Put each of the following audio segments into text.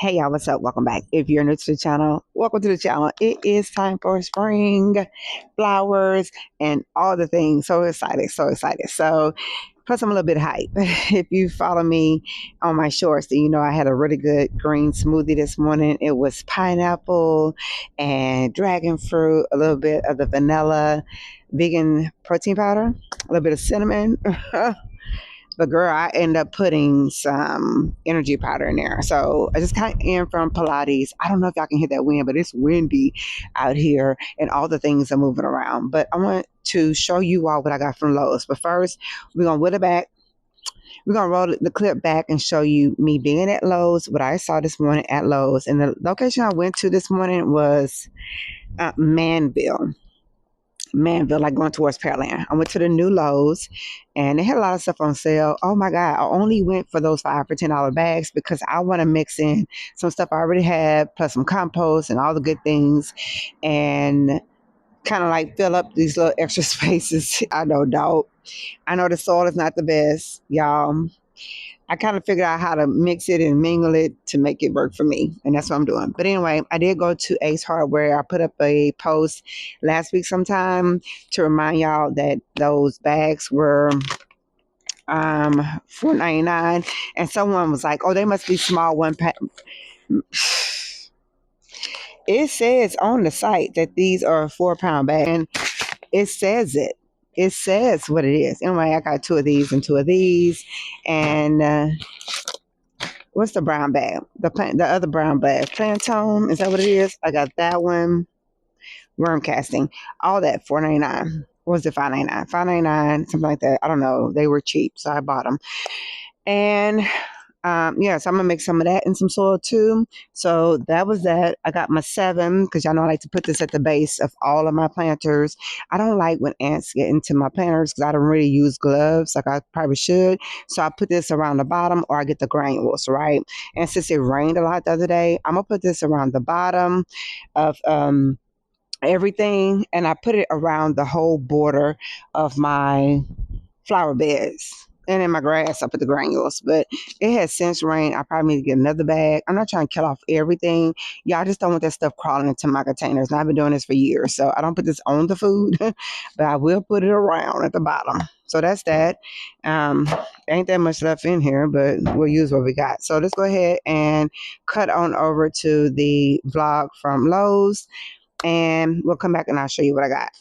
Hey y'all, what's up? Welcome back. If you're new to the channel, welcome to the channel. It is time for spring, flowers, and all the things. So excited, so excited. So, plus I'm a little bit hype. If you follow me on my shorts, then you know I had a really good green smoothie this morning. It was pineapple and dragon fruit, a little bit of the vanilla vegan protein powder, a little bit of cinnamon. But girl, I end up putting some energy powder in there. So I just got in from Pilates. I don't know if y'all can hear that wind, but it's windy out here and all the things are moving around. But I want to show you all what I got from Lowe's. But first, we're going to whip it back. We're going to roll the clip back and show you me being at Lowe's, what I saw this morning at Lowe's. And the location I went to this morning was Manville, like going towards Pearland. I went to the new Lowe's and they had a lot of stuff on sale. Oh my God. I only went for those $5 for $10 bags because I want to mix in some stuff I already had, plus some compost and all the good things, and kind of like fill up these little extra spaces. I know, dog. I know the soil is not the best, y'all. I kind of figured out how to mix it and mingle it to make it work for me. And that's what I'm doing. But anyway, I did go to Ace Hardware. I put up a post last week sometime to remind y'all that those bags were $4.99. And someone was like, oh, they must be small one pack. It says on the site that these are a 4-pound bag. And it says it. It says what it is. Anyway, I got 2 of these and 2 of these. And what's the brown bag? The other brown bag. Plantone, is that what it is? I got that one. Worm casting. All that, $4.99. What was it, $5.99? $5.99, something like that. I don't know. They were cheap, so I bought them. And yeah, so I'm gonna make some of that in some soil too. So that was that. I got my 7 because y'all know I like to put this at the base of all of my planters. I don't like when ants get into my planters because I don't really use gloves like I probably should. So I put this around the bottom, or I get the granules, right? And since it rained a lot the other day, I'm gonna put this around the bottom of everything, and I put it around the whole border of my flower beds. And in my grass, I put the granules. But it has since rained. I probably need to get another bag. I'm not trying to kill off everything. Yeah, I just don't want that stuff crawling into my containers. And I've been doing this for years. So I don't put this on the food, but I will put it around at the bottom. So that's that. Ain't that much left in here, but we'll use what we got. So let's go ahead and cut on over to the vlog from Lowe's. And we'll come back and I'll show you what I got.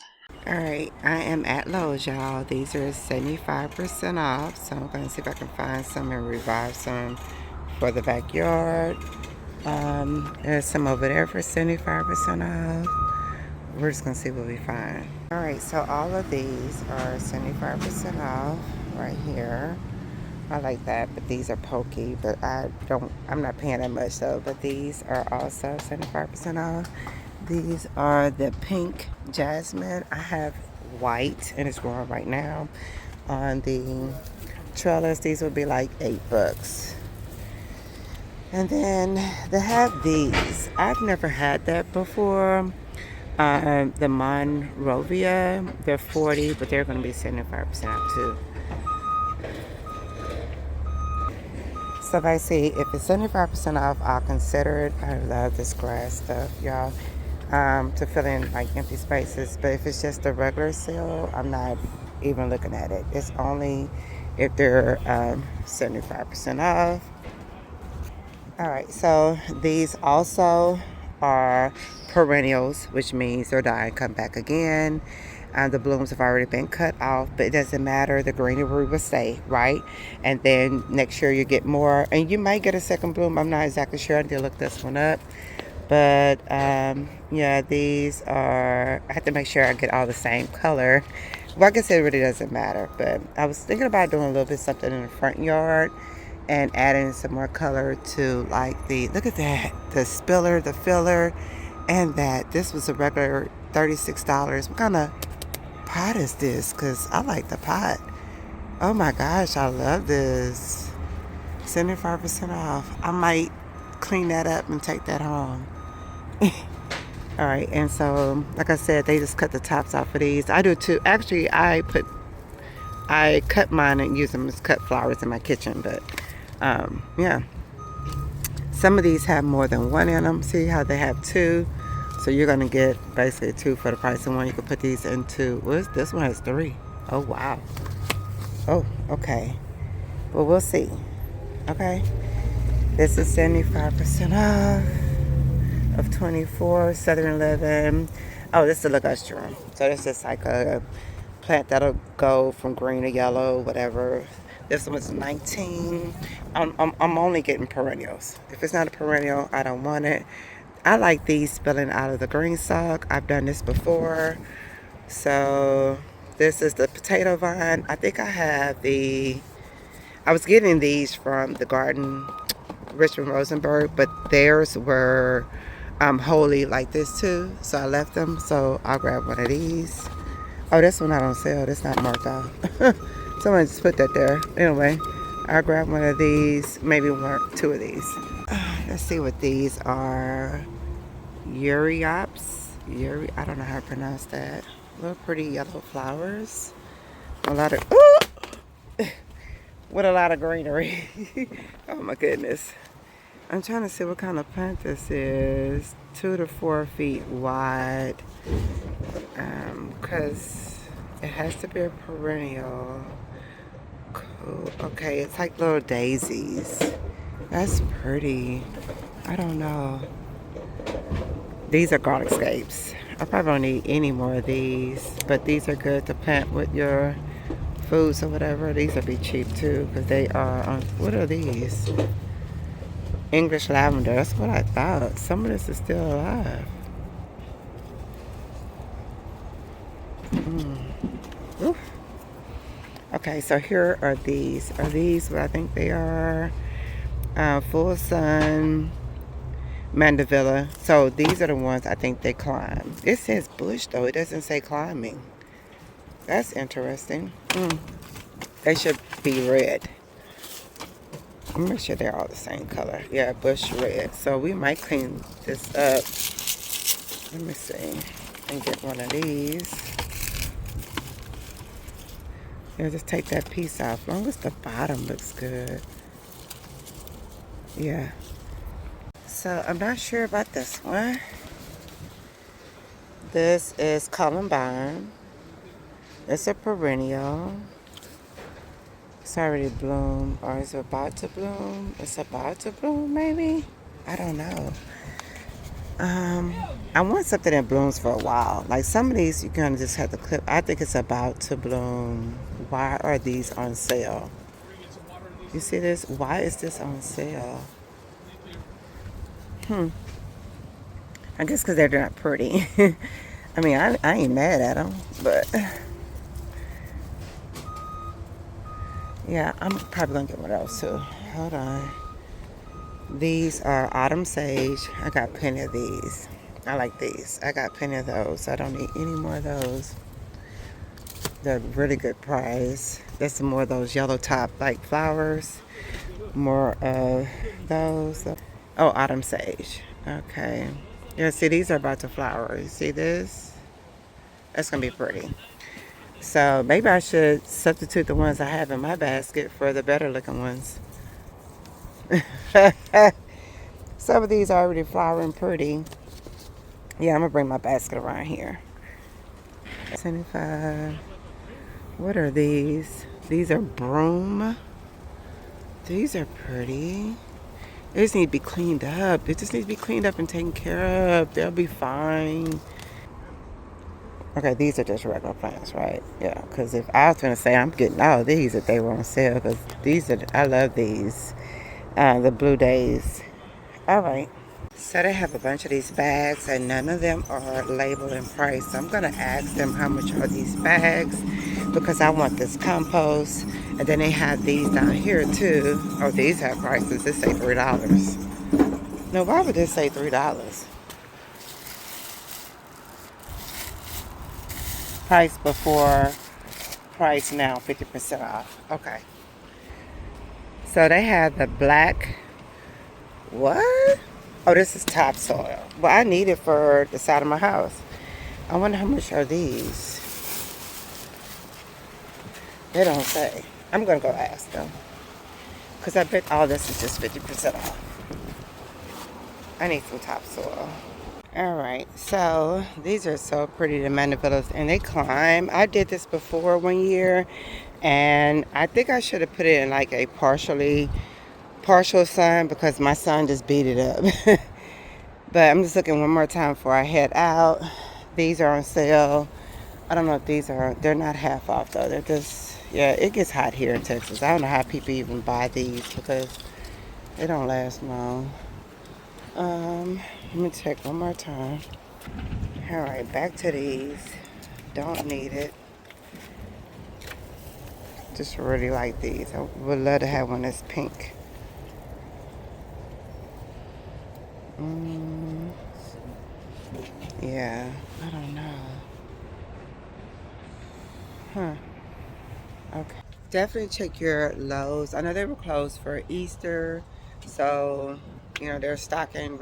All right, I am at Lowe's, y'all. These are 75% off, so I'm going to see if I can find some and revive some for the backyard. There's some over there for 75% off. We're just going to see what we find. All right, so all of these are 75% off right here. I like that, but these are pokey, but I'm not paying that much though. But these are also 75% off. These are the pink jasmine. I have white and it's growing right now on the trellis. These would be like $8. And then they have these. I've never had that before. The Monrovia, they're 40, but they're going to be 75% off too. So if I see if it's 75% off, I'll consider it. I love this grass stuff, y'all. To fill in like empty spaces, but if it's just a regular sale, I'm not even looking at it. It's only if they're 75% off. All right, so these also are perennials, which means they'll die and come back again. The blooms have already been cut off, but it doesn't matter. The greenery will stay, right? And then next year you get more, and you might get a second bloom. I'm not exactly sure. I need to look this one up. But yeah, these are, I have to make sure I get all the same color. Well, I guess it really doesn't matter, but I was thinking about doing a little bit something in the front yard and adding some more color to like look at that, the spiller, the filler, and that. This was a regular $36. What kind of pot is this? Because I like the pot. Oh my gosh, I love this. 75% off. I might clean that up and take that home. All right, and so like I said, they just cut the tops off of these. I do too. Actually, I cut mine and use them as cut flowers in my kitchen. But yeah, Some of these have more than one in them. See how they have two? So you're gonna get basically two for the price of one. You can put these into, this one has three. Oh, wow. Oh, okay. Well, we'll see. Okay. This is 75% off of 24 Southern Living. Oh, this is a ligustrum. So this is like a plant that'll go from green to yellow, whatever. This one's 19. I'm only getting perennials. If it's not a perennial, I don't want it. I like these spilling out of the green stalk. I've done this before. So this is the potato vine. I think I have I was getting these from the garden, Richmond Rosenberg, but theirs were wholly like this too. So I left them. So I'll grab one of these. Oh, this one I don't sell. That's not marked off. Someone just put that there. Anyway, I'll grab one of these. Maybe two of these. Let's see what these are. Euryops. I don't know how to pronounce that. Little pretty yellow flowers. A lot of... Ooh! With a lot of greenery. Oh my goodness. I'm trying to see what kind of plant this is. 2 to 4 feet wide. Because it has to be a perennial. Cool. Okay, it's like little daisies. That's pretty. I don't know. These are garlic scapes. I probably don't need any more of these, but these are good to plant with your foods or whatever. These will be cheap too because they are on, what are these? English lavender. That's what I thought. Some of this is still alive. Oof. Okay, so here are these. Are these what I think they are? Full sun mandevilla. So these are the ones I think they climb. It says bush though. It doesn't say climbing. That's interesting. They should be red. I'm make sure they're all the same color. Yeah, bush red. So we might clean this up. Let me see. And get one of these. Yeah, just take that piece off. As long as the bottom looks good. Yeah. So I'm not sure about this one. This is columbine. It's a perennial. It's already bloomed, or is it about to bloom? It's about to bloom, maybe? I don't know. I want something that blooms for a while. Like some of these, you kind of just have to clip. I think it's about to bloom. Why are these on sale? You see this? Why is this on sale? I guess because they're not pretty. I mean, I ain't mad at them, but yeah, I'm probably gonna get one of those too. Hold on. These are autumn sage. I got plenty of these. I like these. I got plenty of those. I don't need any more of those. They're really good price. There's some more of those yellow top like flowers. More of those. Oh, autumn sage. Okay. Yeah, see, these are about to flower. You see this? That's going to be pretty. So maybe I should substitute the ones I have in my basket for the better looking ones. Some of these are already flowering pretty. Yeah, I'm going to bring my basket around here. 75. What are these? These are broom. These are pretty. They just need to be cleaned up. They just need to be cleaned up and taken care of. They'll be fine. Okay, these are just regular plants, right? Yeah, because if I was going to say I'm getting all of these if they were on sale, because these are, I love these. The blue days. All right. So they have a bunch of these bags, and none of them are labeled and priced. So I'm going to ask them how much are these bags, because I want this compost. And then they have these down here too. Oh, these have prices. This say $3. No, why would this say $3? Price before, price now, 50% off. Okay. So they have the black, what? Oh, this is topsoil. Well, I need it for the side of my house. I wonder how much are these? They don't say. I'm going to go ask them. Because I bet all this is just 50% off. I need some topsoil. All right, so these are so pretty, the mandivillas, and they climb. I did this before one year, and I think I should have put it in like a partial sun because my son just beat it up. But I'm just looking one more time before I head out. These are on sale. I don't know if they're not half off though. They're just, yeah, it gets hot here in Texas. I don't know how people even buy these because they don't last long. Let me check one more time. All right, back to these. Don't need it. Just really like these. I would love to have one that's pink. Yeah, I don't know. Huh. Okay. Definitely check your Lowe's. I know they were closed for Easter, so you know they're restocking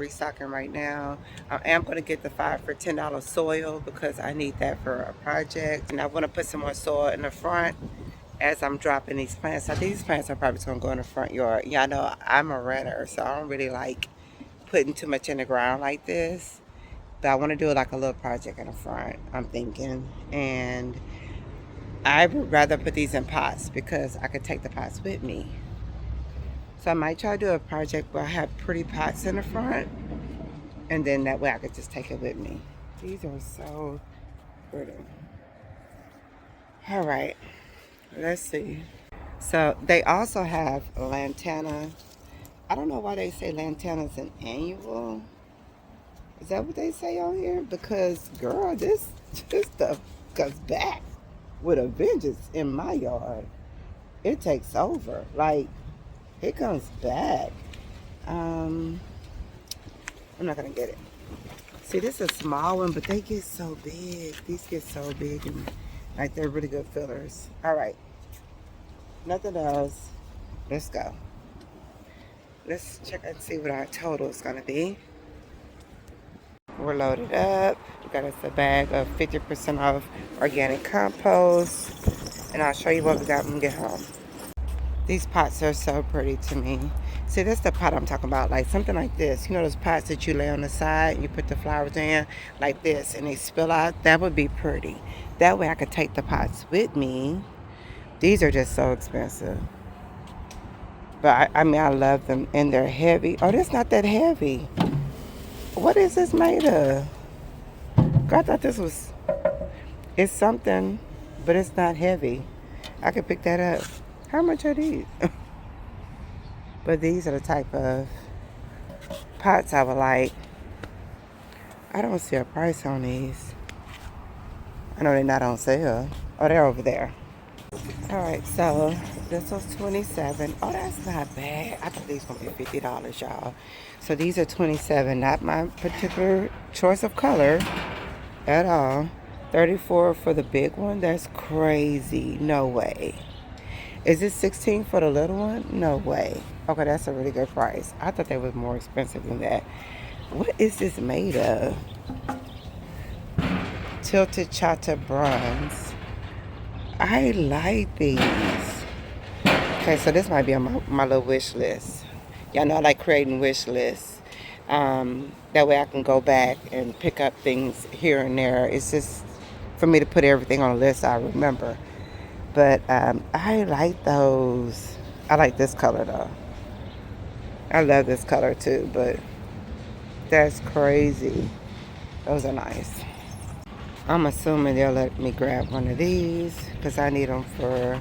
right now. I am going to get the 5 for $10 soil because I need that for a project, and I want to put some more soil in the front as I'm dropping these plants. So these plants are probably going to go in the front yard. Yeah, I know I'm a renter, so I don't really like putting too much in the ground like this. But I want to do like a little project in the front, I'm thinking, and I would rather put these in pots because I could take the pots with me. So I might try to do a project where I have pretty pots in the front, and then that way I could just take it with me. These are so pretty. All right, let's see. So they also have lantana. I don't know why they say lantana's an annual. Is that what they say on here? Because girl, this stuff comes back with a vengeance in my yard. It takes over. Like, it comes back. I'm not gonna get it. See, this is a small one, but they get so big. These get so big, and like they're really good fillers. All right, nothing else. Let's go. Let's check and see what our total is gonna be. We're loaded up. We got us a bag of 50% off organic compost, and I'll show you what we got when we get home. These pots are so pretty to me. See, that's the pot I'm talking about, like something like this. You know those pots that you lay on the side and you put the flowers in like this and they spill out? That would be pretty. That way I could take the pots with me. These are just so expensive. But I mean, I love them, and they're heavy. Oh, that's not that heavy. What is this made of? God, I thought this was, it's something, but it's not heavy. I could pick that up. How much are these? But these are the type of pots I would like. I don't see a price on these. I know they're not on sale. Oh, they're over there. All right, so this was $27. Oh, that's not bad. I thought these were gonna be $50, y'all. So these are $27. Not my particular choice of color at all. $34 for the big one. That's crazy. No way. Is this $16 for the little one? No way. Okay, that's a really good price. I thought they was more expensive than that. What is this made of? Tilted Chata bronze. I like these. Okay, so this might be on my little wish list. Y'all know I like creating wish lists. That way I can go back and pick up things here and there. It's just for me to put everything on a list I remember. But I like those. I like this color though. I love this color too, but that's crazy. Those are nice. I'm assuming they'll let me grab one of these because I need them for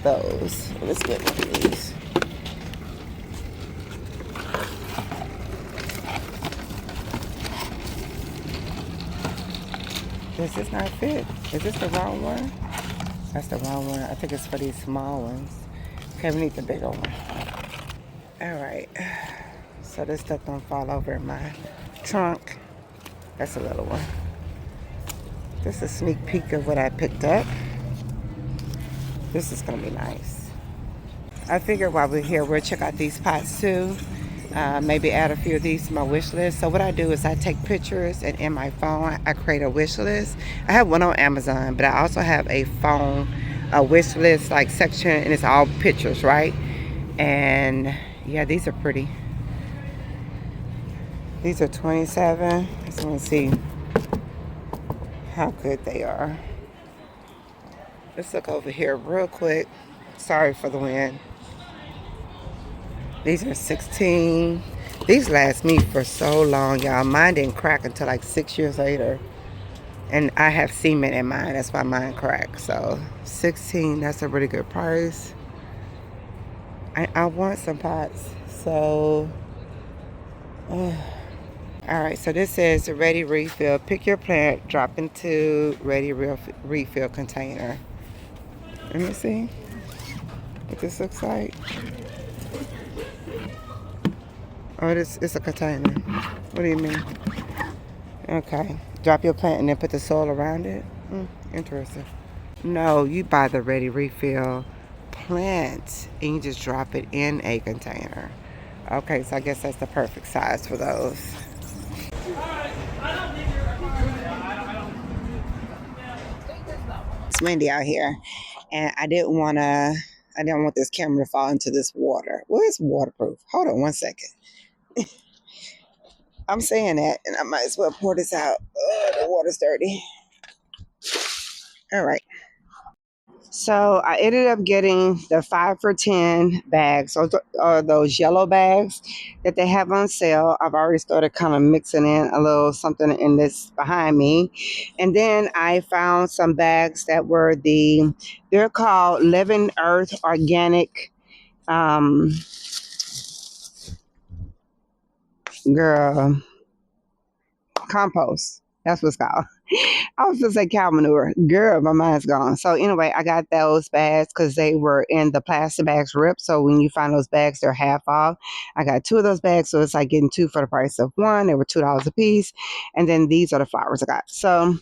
those. Let's get one of these. Does this not fit? Is this the wrong one? That's the wrong one. I think it's for these small ones. Okay, we need the bigger one. All right. So this stuff don't fall over in my trunk. That's a little one. This is a sneak peek of what I picked up. This is gonna be nice. I figured while we're here, we'll check out these pots too. Maybe add a few of these to my wish list. So what I do is I take pictures, and in my phone I create a wish list. I have one on Amazon, but I also have a phone wish list like section, and it's all pictures, right? And yeah, these are pretty. These are 27. Just want to see how good they are. Let's look over here real quick. Sorry for the wind. These are 16. These last me for so long, y'all. Mine didn't crack until like 6 years later. And I have cement in mine. That's why mine cracked. So 16, that's a really good price. I want some pots. So, all right. So this says ready refill. Pick your plant, drop into ready refill container. Let me see what this looks like. Oh, it's a container. What do you mean? Okay. Drop your plant and then put the soil around it. Interesting. No, you buy the ready refill plant and you just drop it in a container. Okay, so I guess that's the perfect size for those. It's windy out here, and I didn't want this camera to fall into this water. Well, it's waterproof. Hold on one second. I'm saying that, and I might as well pour this out. Oh, the water's dirty. All right. So I ended up getting the 5 for 10 bags, or those yellow bags that they have on sale. I've already started kind of mixing in a little something in this behind me. And then I found some bags that were they're called Living Earth Organic, girl, compost. That's what's called. I was going to say cow manure. Girl, my mind's gone. So anyway, I got those bags because they were in the plastic bags ripped. So when you find those bags, they're half off. I got 2 of those bags. So it's like getting 2 for the price of 1. They were $2 a piece. And then these are the flowers I got. So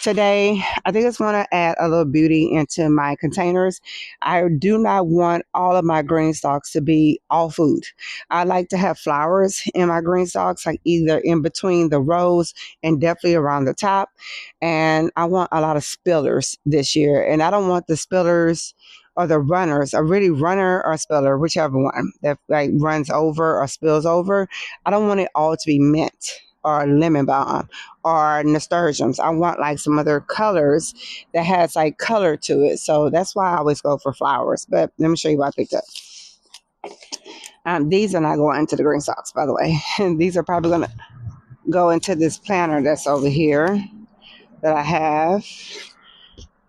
today, I think I just want to add a little beauty into my containers. I do not want all of my green stalks to be all food. I like to have flowers in my green stalks, like either in between the rows and definitely around the top. And I want a lot of spillers this year. And I don't want the spillers or the runners, a really runner or spiller, whichever one that like runs over or spills over. I don't want it all to be mint or lemon balm or nasturtiums. I want like some other colors that has like color to it. So that's why I always go for flowers. But let me show you what I picked up. These are not going into the green socks, by the way. These are probably going to go into this planter that's over here that I have.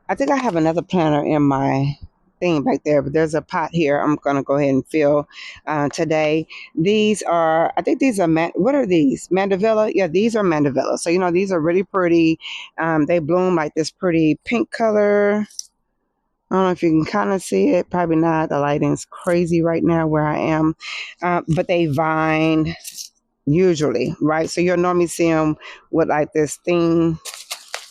I think I have another planter in my thing back there, but there's a pot here I'm going to go ahead and fill today. These are, I think these are, what are these? Mandevilla? Yeah, these are Mandevilla. So, these are really pretty. They bloom like this pretty pink color. I don't know if you can kind of see it. Probably not. The lighting's crazy right now where I am. But they vine usually, right? So you'll normally see them with like this thing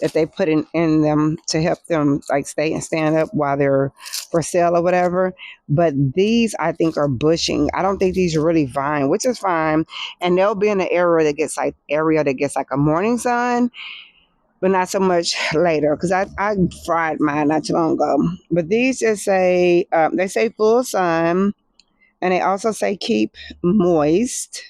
that they put in them to help them like stay and stand up while they're for sale or whatever. But these I think are bushing. I don't think these are really vine, which is fine. And they'll be in the area that gets like a morning sun, but not so much later, because I fried mine not too long ago. But these just say they say full sun, and they also say keep moist.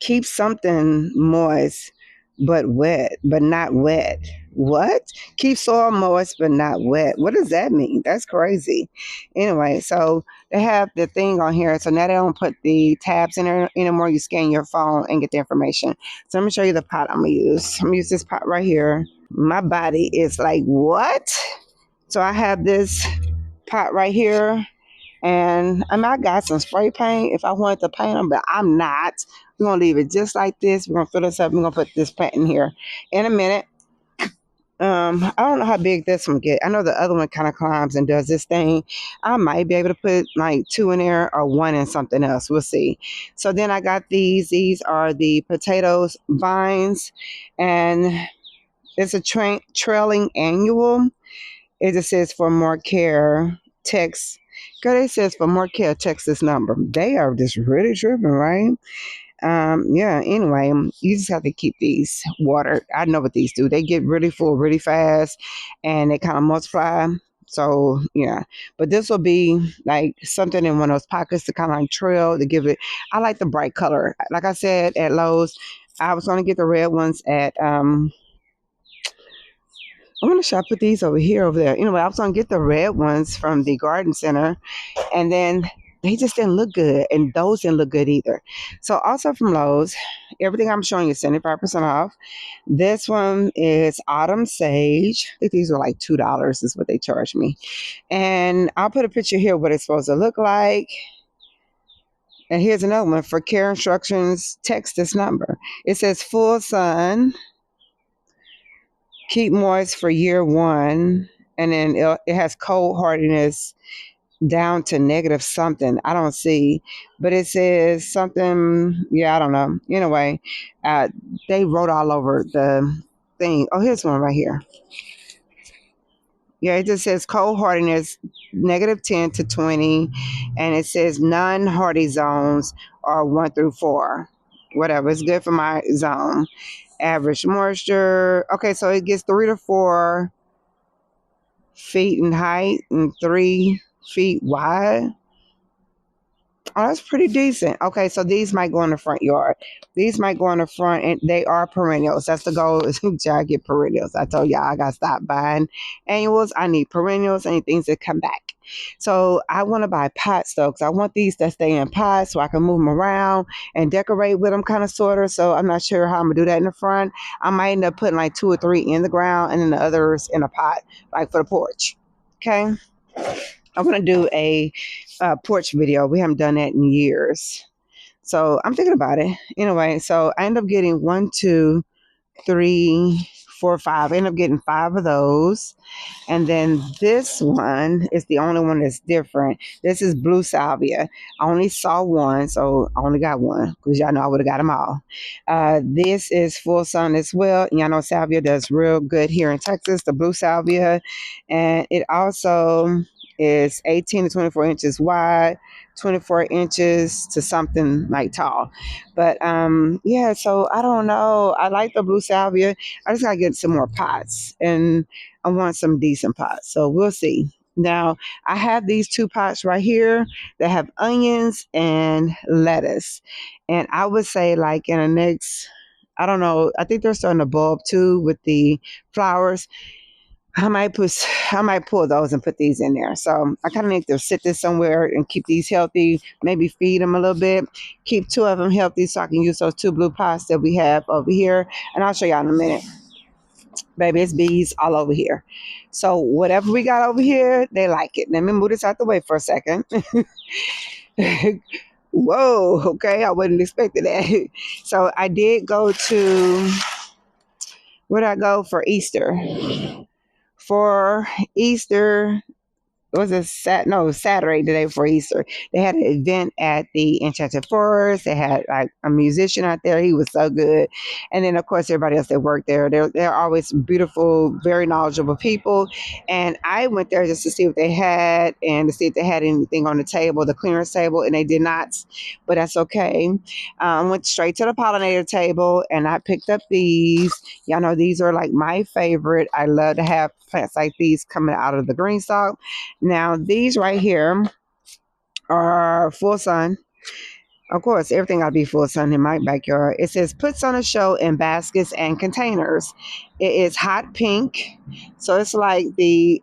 Keep something moist but wet, but not wet. What? Keep soil moist but not wet. What does that mean? That's crazy. Anyway, so they have the thing on here. So now they don't put the tabs in there anymore. You scan your phone and get the information. So let me show you the pot I'm gonna use. I'm gonna use this pot right here. My body is like, what? So I have this pot right here. And I got some spray paint if I wanted to paint them, but I'm not. We're going to leave it just like this. We're going to fill this up. We're going to put this plant in here in a minute. I don't know how big this one get. I know the other one kind of climbs and does this thing. I might be able to put like 2 in there or 1 in something else. We'll see. So then I got these. These are the potatoes vines. And it's a trailing annual. It just says for more care, text. Girl, it says for more care, text this number. They are just really tripping, right? Yeah, anyway, you just have to keep these watered. I know what these do. They get really full really fast and they kind of multiply. So yeah, but this will be like something in one of those pockets to kind of like trail to give it. I like the bright color. Like I said at Lowe's, I was going to get the red ones at I'm gonna shop with these over here, over there. Anyway, I was gonna get the red ones from the garden center, and then they just didn't look good, and those didn't look good either. So also from Lowe's, everything I'm showing you is 75% off. This one is autumn sage. I think these are like $2 is what they charged me, and I'll put a picture here of what it's supposed to look like. And here's another one for care instructions. Text this number. It says full sun. Keep moist for year one, and then it has cold hardiness down to negative something. I don't see, but it says something. Yeah, I don't know. Anyway, uh, they wrote all over the thing. Oh, here's one right here. Yeah, it just says cold hardiness -10 to 20, and it says non-hardy zones are 1 through 4. Whatever, it's good for my zone. Average moisture. Okay, so it gets 3 to 4 feet in height and 3 feet wide. Oh, that's pretty decent. Okay, so these might go in the front yard. These might go in the front, and they are perennials. That's the goal, is to get perennials. I told y'all I got to stop buying annuals. I need perennials. I need things that come back. So I want to buy pots, though, because I want these to stay in pots so I can move them around and decorate with them, kind of, sort of. So I'm not sure how I'm going to do that in the front. I might end up putting like 2 or 3 in the ground and then the others in a pot, like for the porch. Okay? I'm going to do a porch video. We haven't done that in years. So I'm thinking about it. Anyway, so I end up getting 1, 2, 3, 4, 5. I end up getting 5 of those. And then this one is the only one that's different. This is blue salvia. I only saw one, so I only got one, because y'all know I would have got them all. This is full sun as well. Y'all know salvia does real good here in Texas, the blue salvia. And it also is 18 to 24 inches wide, 24 inches to something like tall. But yeah, so I don't know. I like the blue salvia. I just gotta get some more pots, and I want some decent pots. So we'll see. Now I have these 2 pots right here that have onions and lettuce. And I would say, like, in the next, I don't know, I think they're starting to bulb too with the flowers. I might pull those and put these in there. So I kind of need to sit this somewhere and keep these healthy. Maybe feed them a little bit. Keep 2 of them healthy so I can use those 2 blue pots that we have over here. And I'll show y'all in a minute. Baby, it's bees all over here. So whatever we got over here, they like it. Let me move this out the way for a second. Whoa, okay, I wasn't expecting that. So I did go to, where did I go for Easter? For Easter, was it Saturday, the day before Easter. They had an event at the Enchanted Forest. They had like a musician out there. He was so good. And then of course everybody else that worked there. They're always beautiful, very knowledgeable people. And I went there just to see what they had and to see if they had anything on the table, the clearance table, and they did not. But that's okay. I went straight to the pollinator table and I picked up these. Y'all know these are like my favorite. I love to have plants like these coming out of the green stalk. Now, these right here are full sun. Of course, everything got to be full sun in my backyard. It says puts on a show in baskets and containers. It is hot pink. So it's like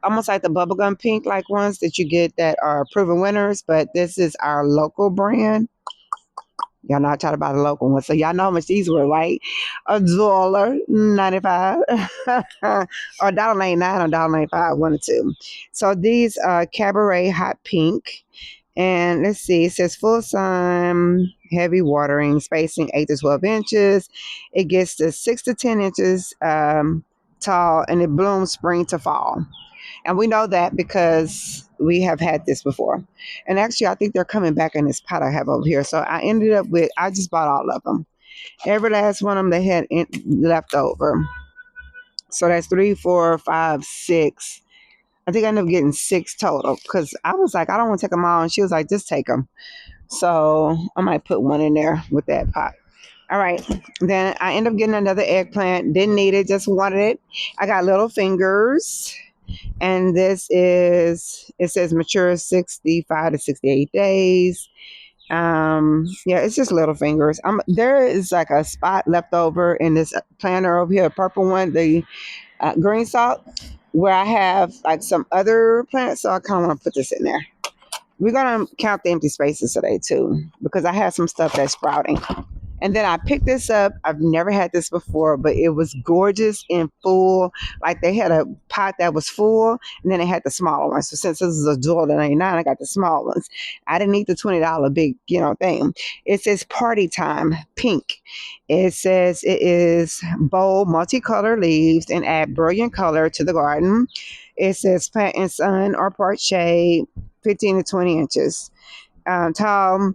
almost like the bubblegum pink like ones that you get that are proven winners. But this is our local brand. Y'all know I try to buy the local one. So y'all know how much these were, right? $1.95 or $1.99 or $1.95, 1 or 2. So these are Cabaret Hot Pink. And let's see, it says full sun, heavy watering, spacing 8 to 12 inches. It gets to 6 to 10 inches tall, and it blooms spring to fall. And we know that because we have had this before. And actually, I think they're coming back in this pot I have over here. So I ended up with, I just bought all of them. Every last one of them they had left over. So that's 3, 4, 5, 6. I think I ended up getting 6 total because I was like, I don't want to take them all. And she was like, just take them. So I might put one in there with that pot. All right. Then I ended up getting another eggplant. Didn't need it, just wanted it. I got little fingers. And this is, it says mature 65 to 68 days. Yeah, it's just little fingers. There is like a spot left over in this planter over here, a purple one, the green salt, where I have like some other plants. So I kind of want to put this in there. We're gonna count the empty spaces today too, because I have some stuff that's sprouting. And then I picked this up. I've never had this before, but it was gorgeous and full. Like they had a pot that was full, and then they had the smaller ones. So since this is a $1.99, I got the small ones. I didn't need the $20 big, thing. It says party time, pink. It says it is bold, multicolored leaves and add brilliant color to the garden. It says plant in sun or part shade, 15 to 20 inches. Tall.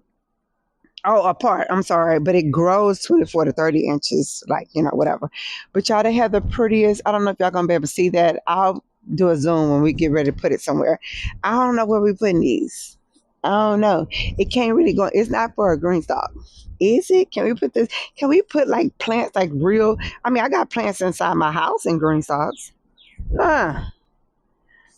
Oh, apart. I'm sorry, but it grows 24 to 30 inches, like, whatever. But y'all, they have the prettiest. I don't know if y'all gonna be able to see that. I'll do a zoom when we get ready to put it somewhere. I don't know where we're putting these. I don't know. It can't really go. It's not for a green stalk. Is it? Can we put this? Can we put like plants, like real? I mean, I got plants inside my house in green stalks.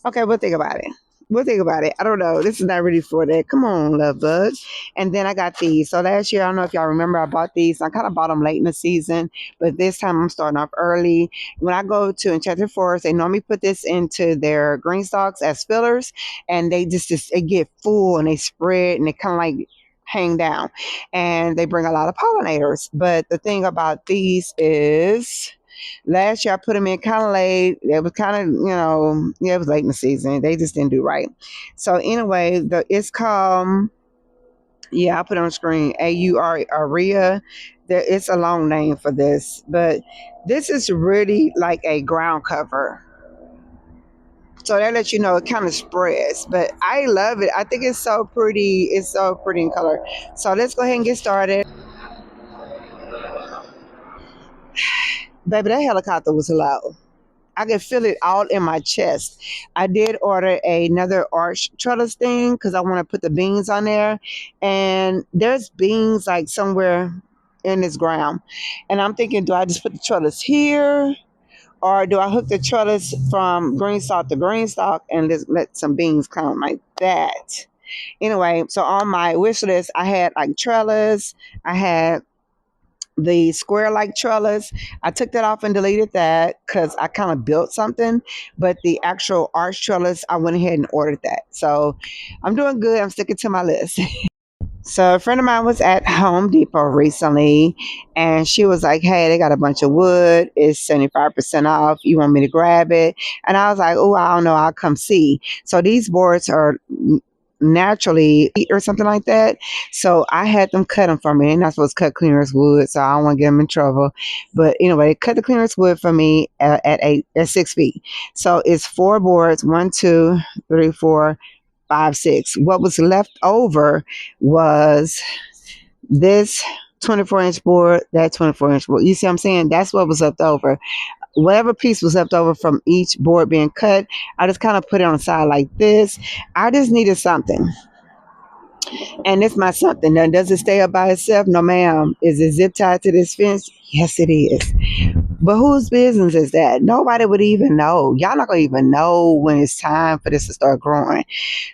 Okay, we'll think about it. We'll think about it. I don't know. This is not ready for that. Come on, love bug. And then I got these. So last year, I don't know if y'all remember, I bought these. I kind of bought them late in the season, but this time I'm starting off early. When I go to Enchanted Forest, they normally put this into their green stalks as fillers, and they just it get full and they spread and they kind of like hang down, and they bring a lot of pollinators. But the thing about these is, last year I put them in kind of late. It was kind of, yeah, it was late in the season. They just didn't do right. So anyway, it's called, yeah, I'll put it on the screen, Aurea. It's a long name for this, but this is really like a ground cover. So that lets you know it kind of spreads, but I love it. I think it's so pretty. It's so pretty in color. So let's go ahead and get started. Baby, that helicopter was low. I could feel it all in my chest. I did order another arch trellis thing because I want to put the beans on there. And there's beans like somewhere in this ground. And I'm thinking, do I just put the trellis here? Or do I hook the trellis from green stalk to green stalk and just let some beans come like that? Anyway, so on my wish list, I had like trellis. I had the square like trellis. I took that off and deleted that because I kind of built something, but the actual arch trellis, I went ahead and ordered that. So I'm doing good. I'm sticking to my list. So a friend of mine was at Home Depot recently, and she was like, hey, they got a bunch of wood. It's 75% off. You want me to grab it? And I was like, oh, I don't know. I'll come see. So these boards are naturally or something like that. So I had them cut them for me. They're not supposed to cut clearance wood, so I don't want to get them in trouble. But anyway, they cut the clearance wood for me at 6 feet. So it's 4 boards, 1, 2, 3, 4, 5, 6. What was left over was this 24-inch board, that 24-inch board. You see what I'm saying? That's what was left over. Whatever piece was left over from each board being cut, I just kind of put it on the side like this. I just needed something. And it's my something. Now, does it stay up by itself? No, ma'am. Is it zip tied to this fence? Yes, it is. But whose business is that? Nobody would even know. Y'all not going to even know when it's time for this to start growing.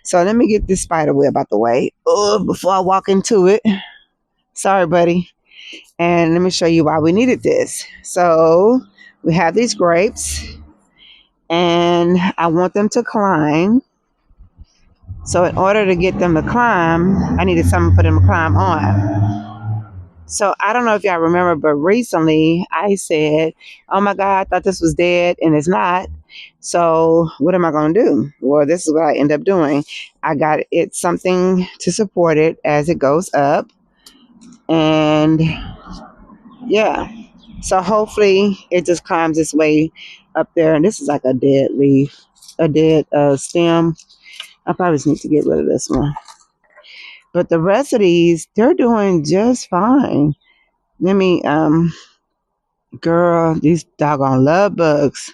So let me get this spider web out the way before I walk into it. Sorry, buddy. And let me show you why we needed this. So we have these grapes, and I want them to climb. So in order to get them to climb, I needed something for them to climb on. So I don't know if y'all remember, but recently I said, oh my God, I thought this was dead, and it's not. So what am I going to do? Well, this is what I end up doing. I got it something to support it as it goes up. And yeah. So hopefully it just climbs its way up there. And this is like a dead leaf, a dead stem. I probably just need to get rid of this one. But the rest of these, they're doing just fine. Let me, girl, these doggone love bugs.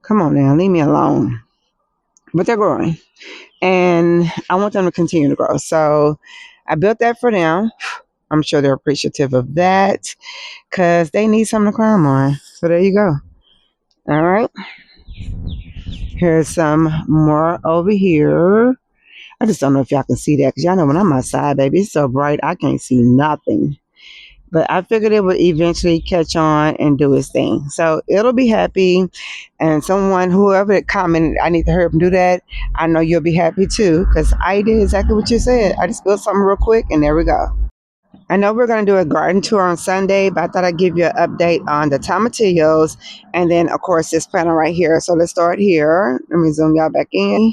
Come on now, leave me alone. But they're growing. And I want them to continue to grow. So I built that for them. I'm sure they're appreciative of that because they need something to climb on. So there you go. All right. Here's some more over here. I just don't know if y'all can see that because y'all know when I'm outside, baby, it's so bright I can't see nothing. But I figured it would eventually catch on and do its thing. So it'll be happy. And someone, whoever commented, I need to hurry up and do that. I know you'll be happy too because I did exactly what you said. I just built something real quick and there we go. I know we're going to do a garden tour on Sunday, but I thought I'd give you an update on the tomatillos and then, of course, this planter right here. So let's start here. Let me zoom y'all back in.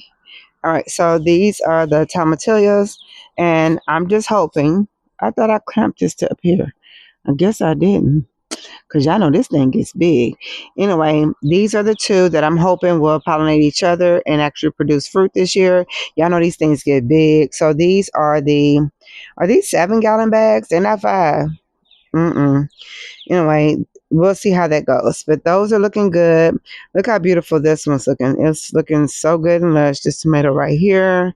All right, so these are the tomatillos, and I'm just hoping. I thought I clamped this to up here. I guess I didn't, because y'all know this thing gets big. Anyway, these are the two that I'm hoping will pollinate each other and actually produce fruit this year. Y'all know these things get big. So these are these 7-gallon bags? They're not 5. Anyway, we'll see how that goes. But those are looking good. Look how beautiful this one's looking. It's looking so good and lush. This tomato right here.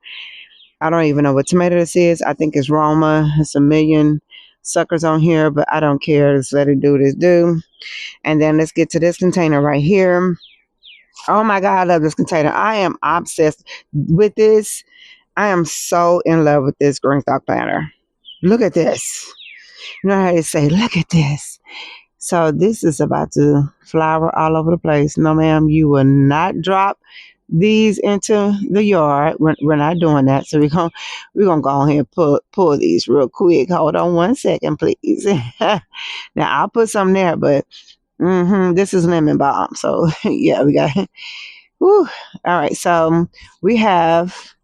I don't even know what tomato this is. I think it's Roma. It's a million suckers on here, but I don't care. Just let it do what it do. And then let's get to this container right here. Oh my God, I love this container. I am obsessed with this. I am so in love with this green stock planter. Look at this. You know how they say, look at this. So this is about to flower all over the place. No, ma'am, you will not drop these into the yard. We're not doing that. So we're gonna go ahead and pull these real quick. Hold on 1 second, please. Now I'll put some there, but this is lemon balm. So yeah, we got. Whew. All right, so we have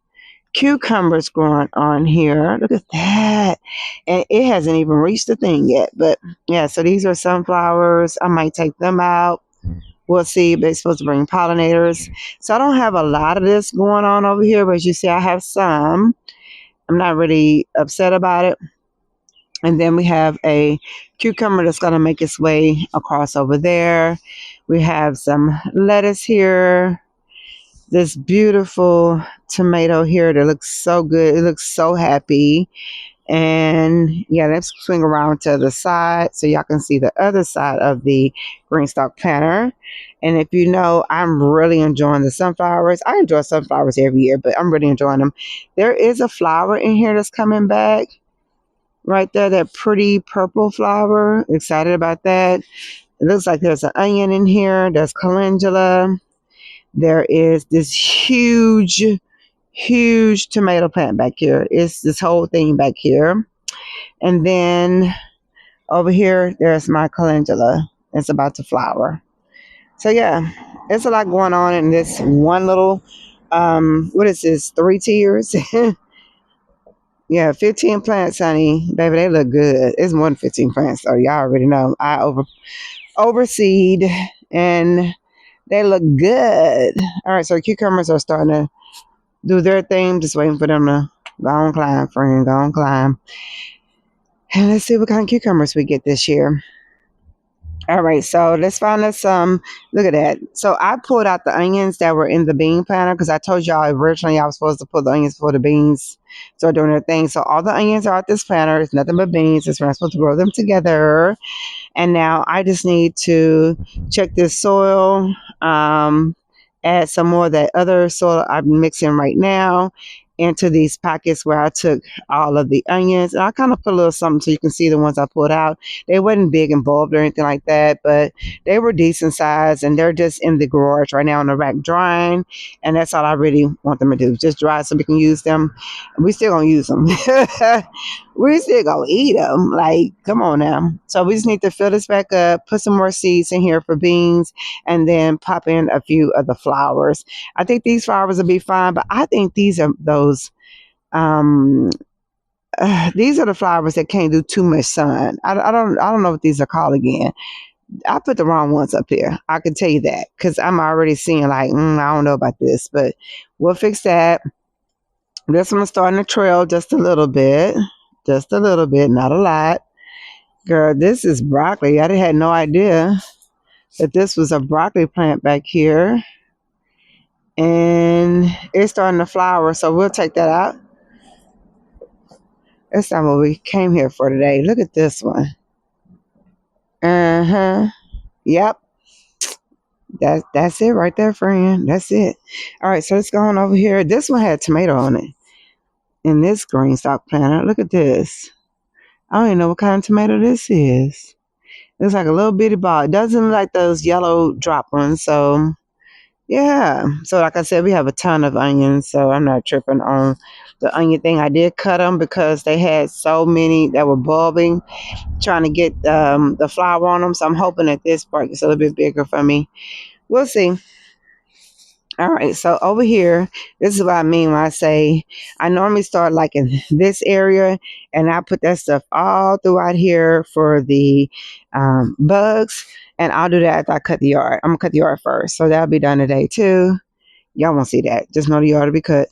cucumbers growing on here. Look at that. And it hasn't even reached the thing yet. But yeah, so these are sunflowers. I might take them out. We'll see. They're supposed to bring pollinators. So I don't have a lot of this going on over here, but as you see, I have some. I'm not really upset about it. And then we have a cucumber that's going to make its way across over there. We have some lettuce here. This beautiful tomato here that looks so good. It looks so happy. And yeah, let's swing around to the side so y'all can see the other side of the green stalk planter. And if you know, I'm really enjoying the sunflowers. I enjoy sunflowers every year, but I'm really enjoying them. There is a flower in here that's coming back right there, that pretty purple flower. Excited about that. It looks like there's an onion in here. There's calendula. There is this huge tomato plant back here. It's this whole thing back here. And then over here, there's my calendula. It's about to flower. So yeah, it's a lot going on in this one little, what is this, 3 tiers? Yeah, 15 plants, honey. Baby, they look good. It's more than 15 plants, so y'all already know. I overseed and they look good. All right, so cucumbers are starting to do their thing. Just waiting for them to go on climb, friend. Go on climb. And let's see what kind of cucumbers we get this year. All right, so let's find us some. Look at that. So I pulled out the onions that were in the bean planter because I told y'all originally I was supposed to pull the onions before the beans start doing their thing. So all the onions are at this planter. It's nothing but beans. It's where I'm supposed to grow them together. And now I just need to check this soil, add some more of that other soil I'm mixing right now into these packets where I took all of the onions. And I kind of put a little something so you can see the ones I pulled out. They wasn't big and bulbed or anything like that, but they were decent size, and they're just in the garage right now on the rack drying. And that's all I really want them to do. Just dry so we can use them. We still gonna use them. We still gonna eat them. Like, come on now. So we just need to fill this back up, put some more seeds in here for beans, and then pop in a few of the flowers. I think these flowers will be fine, but I think these are these are the flowers that can't do too much sun. I don't know what these are called again. I put the wrong ones up here. I can tell you that because I'm already seeing like, I don't know about this, but we'll fix that. This one's starting to trail just a little bit, not a lot. Girl, this is broccoli. I had no idea that this was a broccoli plant back here. And it's starting to flower, so we'll take that out. That's not what we came here for today. Look at this one. Yep. That's it right there, friend. That's it. All right, so let's go on over here. This one had tomato on it. In this green stalk planter, look at this. I don't even know what kind of tomato this is. Looks like a little bitty ball. It doesn't look like those yellow drop ones. So yeah. So like I said, we have a ton of onions. So I'm not tripping on the onion thing. I did cut them because they had so many that were bulbing, trying to get the flower on them. So I'm hoping that this part gets a little bit bigger for me. We'll see. All right, so over here, this is what I mean when I say I normally start like in this area, and I put that stuff all throughout here for the bugs, and I'll do that after I cut the yard. I'm gonna cut the yard first, so that'll be done today too. Y'all won't see that. Just know the yard will be cut.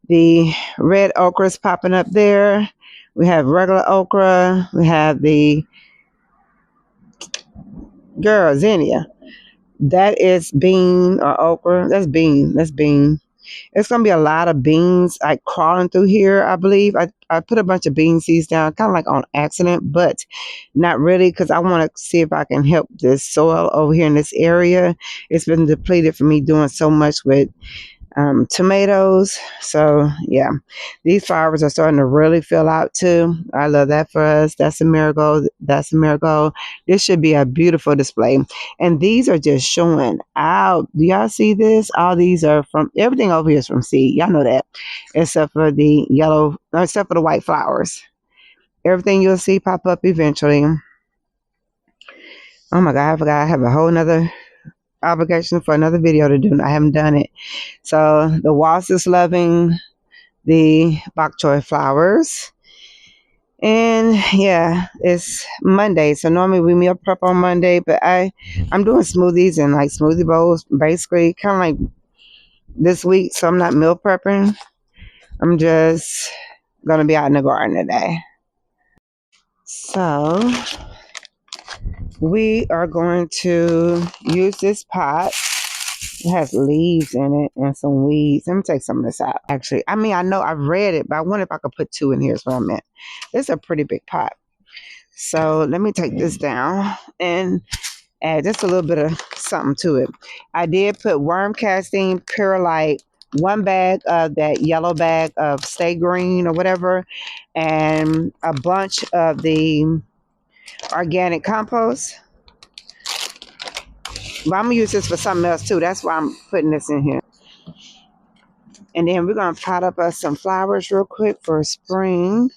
The red okra is popping up there. We have regular okra. We have the zinnia. That is bean or okra. That's bean. That's bean. It's going to be a lot of beans like crawling through here, I believe. I put a bunch of bean seeds down kind of like on accident, but not really, because I want to see if I can help this soil over here in this area. It's been depleted for me doing so much with tomatoes. So yeah, these flowers are starting to really fill out too. I love that for us. That's a marigold. That's a marigold. This should be a beautiful display. And these are just showing out. Do y'all see this? All these are from, everything over here is from seed. Y'all know that, except for the yellow, except for the white flowers. Everything you'll see pop up eventually. Oh my God, I forgot I have a whole nother obligation for another video to do. I haven't done it. So the wasp is loving the bok choy flowers. And yeah, it's Monday. So normally we meal prep on Monday, but I'm doing smoothies and like smoothie bowls, basically kind of like this week. So I'm not meal prepping. I'm just going to be out in the garden today. So we are going to use this pot. It has leaves in it and some weeds. Let me take some of this out. Actually, I mean, I know I've read it, but I wonder if I could put 2 in here is what I meant. It's a pretty big pot. So let me take this down and add just a little bit of something to it. I did put worm casting, perlite, 1 bag of that yellow bag of Stay Green or whatever, and a bunch of the organic compost. But I'm going to use this for something else too. That's why I'm putting this in here. And then we're going to pot up us some flowers real quick for spring.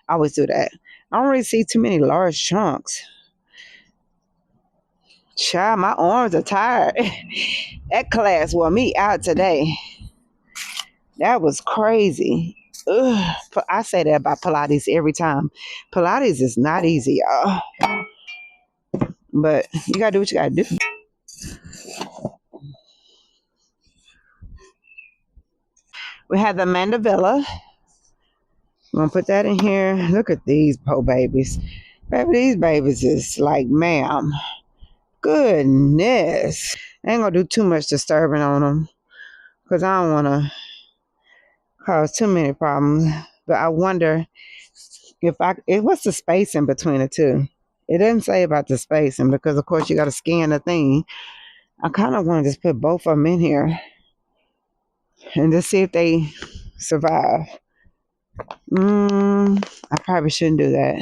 I always do that. I don't really see too many large chunks. Child, my arms are tired. That class wore me out today. That was crazy. Ugh. I say that about Pilates every time. Pilates is not easy, y'all. But you got to do what you got to do. We have the mandevilla. I'm going to put that in here. Look at these po babies. Baby, these babies is like, ma'am. Goodness. I ain't going to do too much disturbing on them, because I don't want to cause too many problems. But I wonder what's the spacing between the two? It doesn't say about the spacing, because of course you got to scan the thing. I kind of want to just put both of them in here and just see if they survive. I probably shouldn't do that.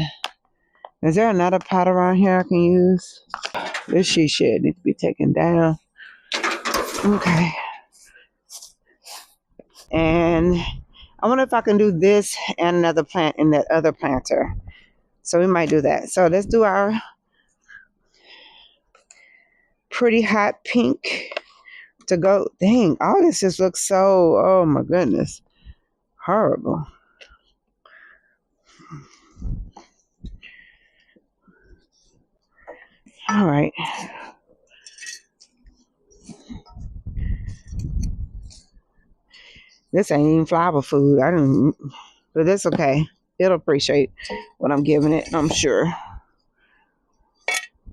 Is there another pot around here I can use? This she shed needs to be taken down. Okay. And I wonder if I can do this and another plant in that other planter. So we might do that. So let's do our pretty hot pink to go. Dang, all this just looks so, oh my goodness, horrible. All right. This ain't even flower food. But that's okay. It'll appreciate what I'm giving it, I'm sure.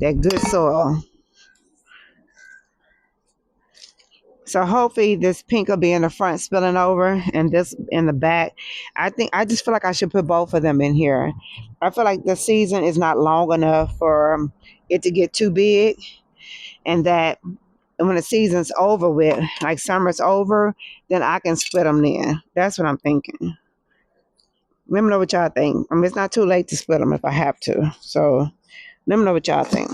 That good soil. So hopefully this pink will be in the front spilling over and this in the back. I just feel like I should put both of them in here. I feel like the season is not long enough for it to get too big, and that when the season's over with, like summer's over, then I can split them then. That's what I'm thinking. Let me know what y'all think. I mean, it's not too late to split them if I have to. So let me know what y'all think.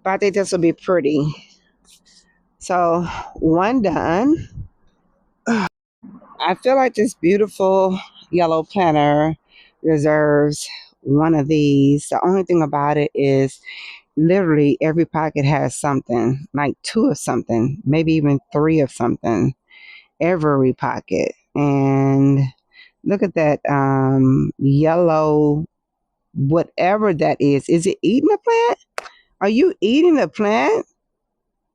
But I think this will be pretty. So one done. I feel like this beautiful yellow planner deserves one of these. The only thing about it is literally every pocket has something, like 2 of something, maybe even 3 of something, every pocket. And look at that yellow, whatever that is. Is it eating the plant? Are you eating the plant?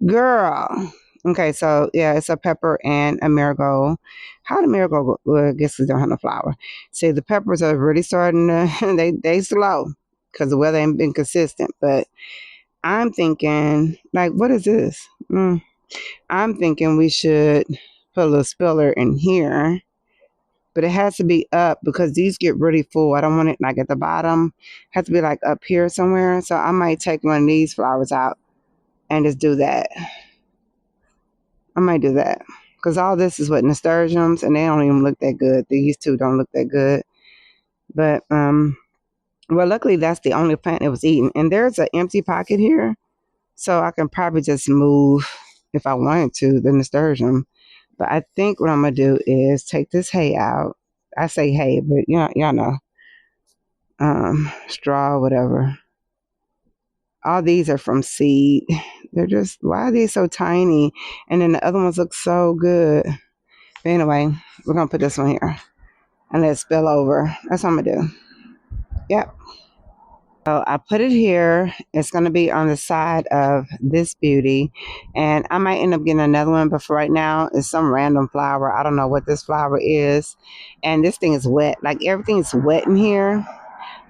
Girl. Okay, so yeah, it's a pepper and a marigold. How the marigold? Well, I guess we don't have no flower. See, the peppers are really starting to they slow because the weather ain't been consistent. But I'm thinking, like, what is this? I'm thinking we should put a little spiller in here, but it has to be up because these get really full. I don't want it like at the bottom. It has to be like up here somewhere. So I might take one of these flowers out and just do that. I might do that because all this is what nasturtiums, and they don't even look that good. These 2 don't look that good. But well, luckily that's the only plant that was eaten, and there's an empty pocket here, so I can probably just move if I wanted to the nasturtium. But I think what I'm gonna do is take this hay out. I say hay, but y'all know, straw, whatever. All these are from seed. They're just, why are these so tiny? And then the other ones look so good. But anyway, we're going to put this one here and let it spill over. That's what I'm going to do. Yep. So I put it here. It's going to be on the side of this beauty. And I might end up getting another one. But for right now, it's some random flower. I don't know what this flower is. And this thing is wet. Like everything's wet in here.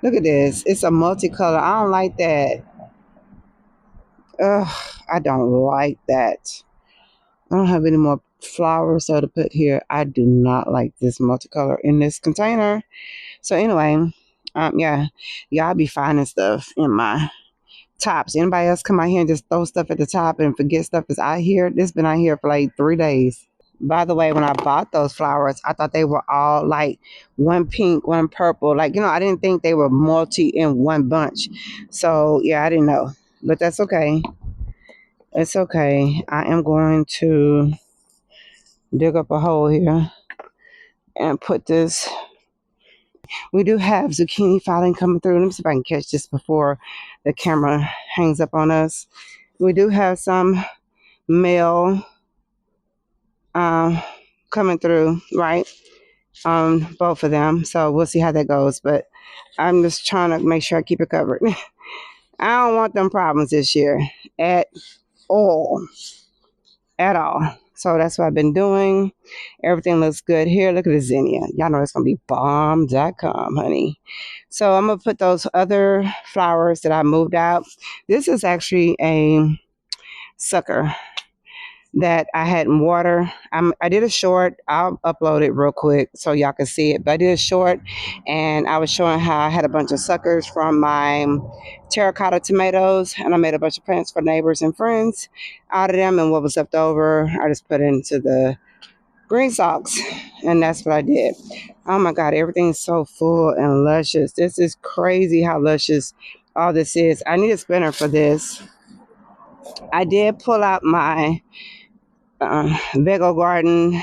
Look at this. It's a multicolor. I don't like that. Ugh, I don't like that. I don't have any more flowers so to put here. I do not like this multicolor in this container. So anyway, yeah, y'all be finding stuff in my tops. Anybody else come out here and just throw stuff at the top and forget stuff is out here? This been out here for like 3 days. By the way, when I bought those flowers, I thought they were all like one pink, one purple. Like, I didn't think they were multi in one bunch. So yeah, I didn't know. But that's okay. It's okay. I am going to dig up a hole here and put this. We do have zucchini filing coming through. Let me see if I can catch this before the camera hangs up on us. We do have some male coming through, right? Both of them. So we'll see how that goes. But I'm just trying to make sure I keep it covered. I don't want them problems this year at all. At all. So that's what I've been doing. Everything looks good here. Look at the zinnia. Y'all know it's going to be bomb.com, honey. So I'm going to put those other flowers that I moved out. This is actually a sucker that I had in water. I did a short. I'll upload it real quick so y'all can see it. But I did a short, and I was showing how I had a bunch of suckers from my terracotta tomatoes, and I made a bunch of plants for neighbors and friends out of them, and what was left over, I just put into the green socks, and that's what I did. Oh my God, everything's so full and luscious. This is crazy how luscious all this is. I need a spinner for this. I did pull out my big old garden,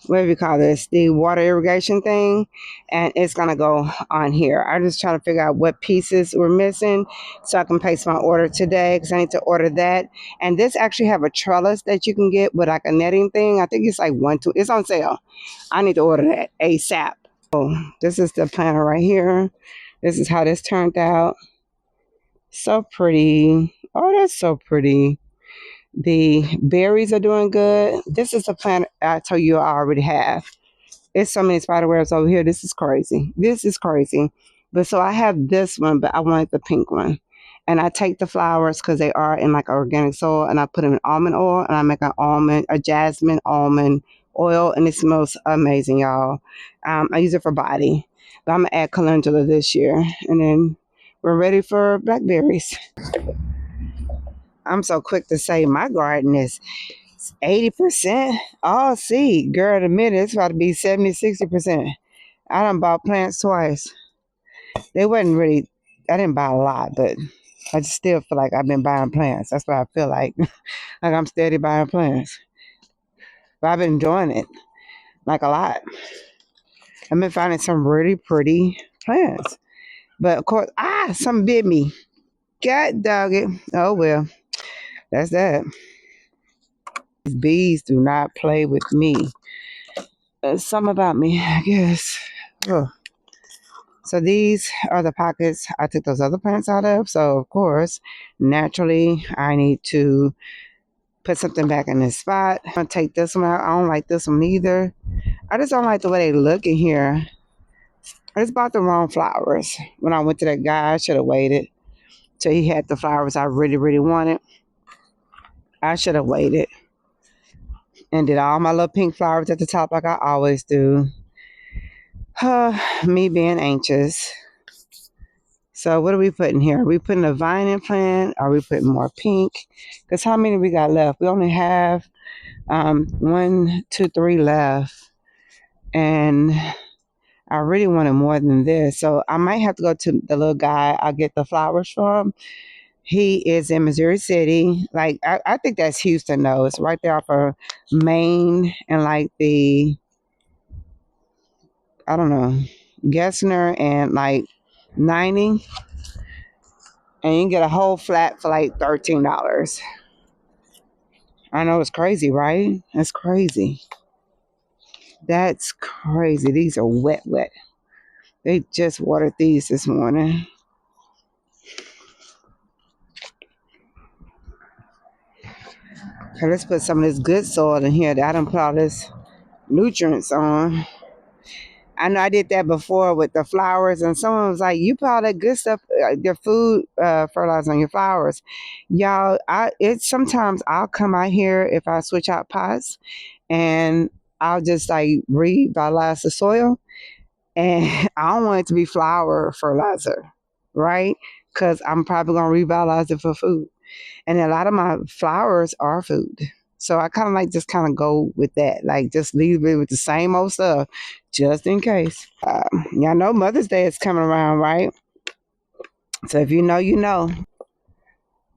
what do you call this, the water irrigation thing, and it's gonna go on here. I'm just trying to figure out what pieces were missing so I can place my order today, because I need to order that. And this actually have a trellis that you can get with like a netting thing. I think it's like it's on sale. I need to order that ASAP. Oh, this is the planter right here. This is how this turned out. So pretty. Oh, that's so pretty. The berries are doing good. This is a plant I told you I already have. It's so many spider webs over here. This is crazy. This is crazy. But so I have this one, but I wanted the pink one. And I take the flowers because they are in like organic soil, and I put them in almond oil, and I make a jasmine almond oil, and it smells amazing, y'all. I use it for body, but I'm gonna add calendula this year, and then we're ready for blackberries. I'm so quick to say my garden is 80% all seed. Girl, the minute it's about to be 70, 60%. I done bought plants twice. They wasn't really, I didn't buy a lot, but I just still feel like I've been buying plants. That's what I feel like. Like I'm steady buying plants. But I've been enjoying it, like a lot. I've been finding some really pretty plants. But of course, something bit me. God dog it. Oh well, that's that. These bees do not play with me. There's something about me, I guess. Ugh. So these are the pockets I took those other plants out of. So of course, naturally, I need to put something back in this spot. I'm gonna take this one out. I don't like this one either. I just don't like the way they look in here. I just bought the wrong flowers. When I went to that guy, I should have waited till he had the flowers I really, really wanted. I should have waited and did all my little pink flowers at the top like I always do. Me being anxious. So what are we putting here? Are we putting a vine implant? Are we putting more pink? Because how many we got left? We only have 1, 2, 3 left. And I really wanted more than this. So I might have to go to the little guy I get the flowers from. He is in Missouri City. Like, I think that's Houston, though. It's right there off of Maine and like I don't know, Gessner and like 90. And you can get a whole flat for like $13. I know it's crazy, right? That's crazy. That's crazy. These are wet. They just watered these this morning. Okay, let's put some of this good soil in here that I done put all this nutrients on. I know I did that before with the flowers, and someone was like, you put all that good stuff, your food fertilizer on your flowers. Y'all, sometimes I'll come out here if I switch out pots, and I'll just like revitalize the soil, and I don't want it to be flower fertilizer, right? Because I'm probably going to revitalize it for food. And a lot of my flowers are food. So I kind of like just kind of go with that. Like just leave it with the same old stuff just in case. Y'all know Mother's Day is coming around, right? So if you know, you know.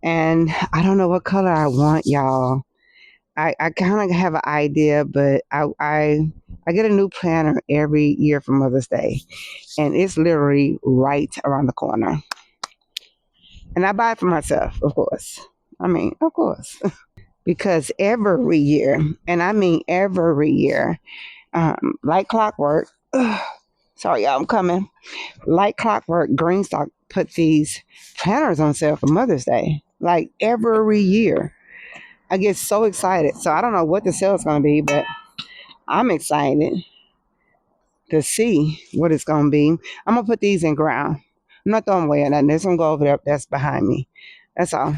And I don't know what color I want, y'all. I kind of have an idea, but I get a new planner every year for Mother's Day. And it's literally right around the corner. And I buy it for myself, of course. I mean, of course. Because every year, and I mean every year, like clockwork, sorry y'all, I'm coming. Like clockwork, Greenstock put these planners on sale for Mother's Day. Like every year. I get so excited. So I don't know what the sale is going to be, but I'm excited to see what it's going to be. I'm going to put these in ground. I'm not throwing away nothing. This one go over there. That's behind me. That's all.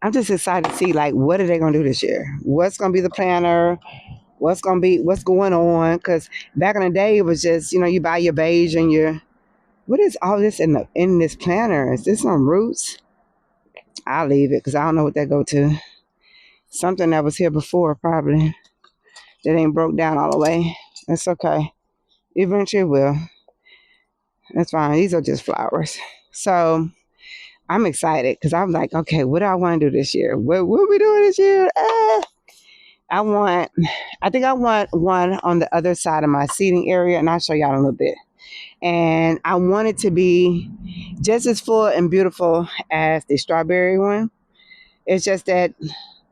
I'm just excited to see, like, what are they going to do this year? What's going to be the planner? What's going on? Because back in the day, it was just, you buy your beige and your, what is all this in this planner? Is this on roots? I'll leave it because I don't know what that go to. Something that was here before, probably. That ain't broke down all the way. That's okay. Eventually it will. That's fine. These are just flowers. So I'm excited because I'm like, okay, what do I want to do this year? What are we doing this year? I think I want one on the other side of my seating area, and I'll show y'all in a little bit. And I want it to be just as full and beautiful as the strawberry one. It's just that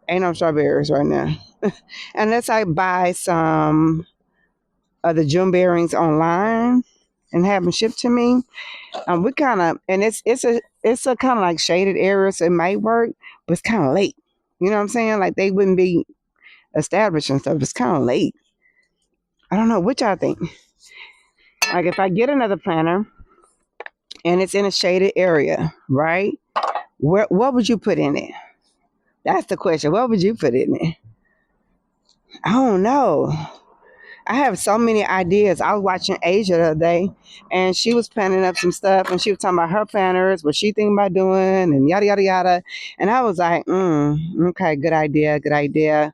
ain't no strawberries right now. Unless I buy some of the June bearings online and have them shipped to me. We kind of, and it's a kind of like shaded area, so it might work, but it's kind of late. You know what I'm saying? Like they wouldn't be established and stuff. It's kind of late. I don't know what y'all think. Like if I get another planner, and it's in a shaded area, right? What would you put in it? That's the question. What would you put in it? I don't know. I have so many ideas. I was watching Asia the other day, and she was planning up some stuff, and she was talking about her planners, what she thinking about doing, and yada yada yada. And I was like, okay, good idea, good idea,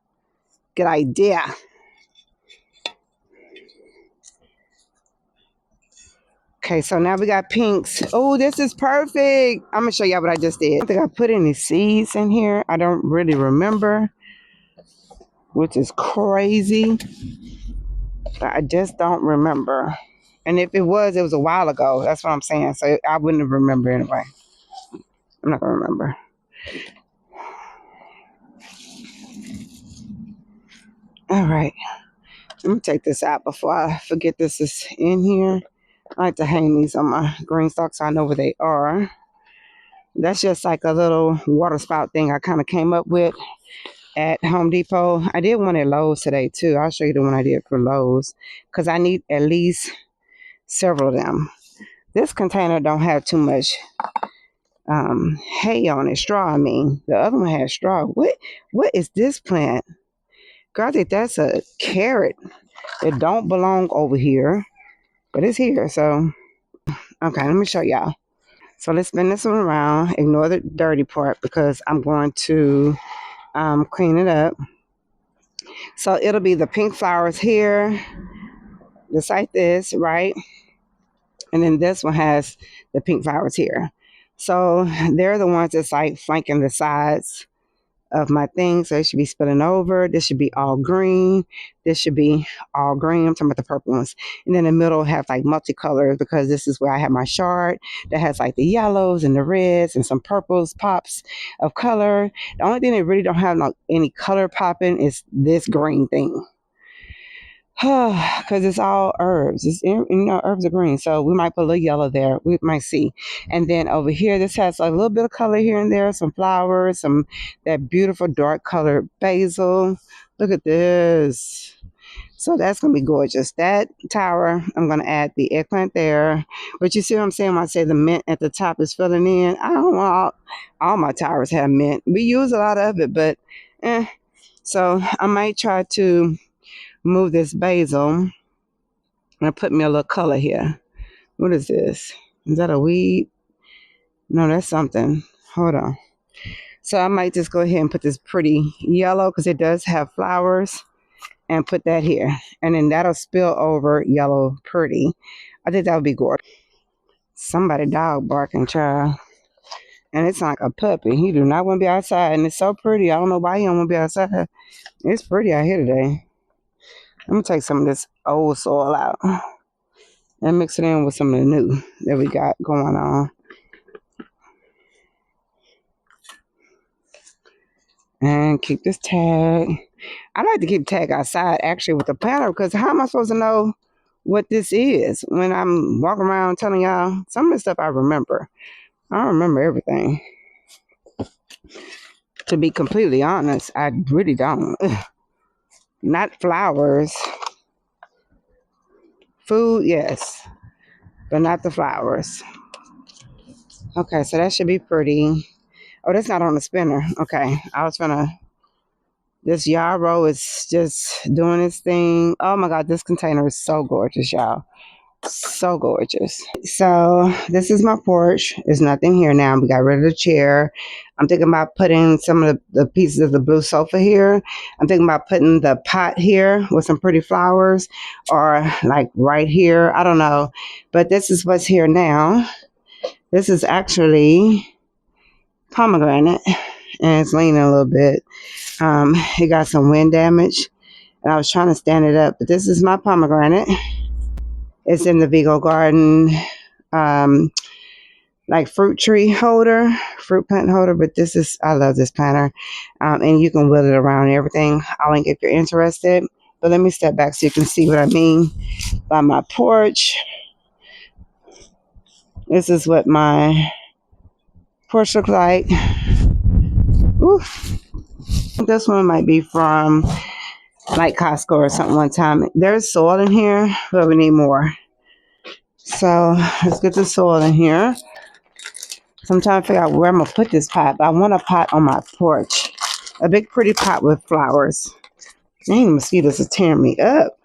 good idea. Okay, so now we got pinks. Oh, this is perfect. I'm gonna show y'all what I just did. I don't think I put any seeds in here. I don't really remember, which is crazy. But I just don't remember. And if it was a while ago. That's what I'm saying. So I wouldn't have remembered anyway. I'm not gonna remember. All right. Let me take this out before I forget this is in here. I like to hang these on my green stalks so I know where they are. That's just like a little water spout thing I kind of came up with at Home Depot. I did one at Lowe's today too. I'll show you the one I did for Lowe's because I need at least several of them. This container don't have too much hay on it, straw I mean. The other one has straw. What is this plant? Girl, I think that's a carrot. It don't belong over here, but it's here. So, okay, let me show y'all. So let's spin this one around. Ignore the dirty part because I'm going to clean it up. So it'll be the pink flowers here, just like this, right? And then this one has the pink flowers here. So they're the ones that's like flanking the sides of my thing. So it should be spilling over. This should be all green. This should be all green. I'm talking about the purple ones. And then the middle have like multicolors because this is where I have my chart that has like the yellows and the reds and some purples pops of color. The only thing that really don't have any color popping is this green thing. Because it's all herbs. Herbs are green. So we might put a little yellow there. We might see. And then over here, this has a little bit of color here and there. Some flowers. That beautiful dark colored basil. Look at this. So that's going to be gorgeous. That tower, I'm going to add the eggplant there. But you see what I'm saying when I say the mint at the top is filling in? I don't want all my towers have mint. We use a lot of it, but So I might try to move this basil and put me a little color here. What is this? Is that a weed? No, that's something. Hold on. So I might just go ahead and put this pretty yellow because it does have flowers and put that here. And then that'll spill over yellow pretty. I think that would be gorgeous. Somebody dog barking, child. And it's like a puppy. He do not want to be outside. And it's so pretty. I don't know why he don't want to be outside. It's pretty out here today. I'm going to take some of this old soil out and mix it in with some of the new that we got going on. And keep this tag. I like to keep tag outside actually with the planner because how am I supposed to know what this is when I'm walking around telling y'all some of the stuff I remember. I don't remember everything. To be completely honest, I really don't. Not flowers. Food, yes, but not the flowers. Okay, so that should be pretty. Oh, that's not on the spinner. Okay, I was gonna. This yarrow is just doing its thing. Oh my God, this container is so gorgeous, y'all. So gorgeous. So this is my porch. There's nothing here now. We got rid of the chair. I'm thinking about putting some of the pieces of the blue sofa here. I'm thinking about putting the pot here with some pretty flowers or like right here. I don't know. But this is what's here now. This is actually pomegranate and it's leaning a little bit. It got some wind damage and I was trying to stand it up. But this is my pomegranate. It's in the Vigo Garden, like fruit plant holder. But this is, I love this planter. And you can wheel it around and everything. I'll link if you're interested. But let me step back so you can see what I mean by my porch. This is what my porch looks like. Ooh. This one might be from like Costco or something one time. There's soil in here, but we need more. So let's get the soil in here. So I'm trying to figure out where I'm going to put this pot. But I want a pot on my porch. A big pretty pot with flowers. Dang, mosquitoes are tearing me up.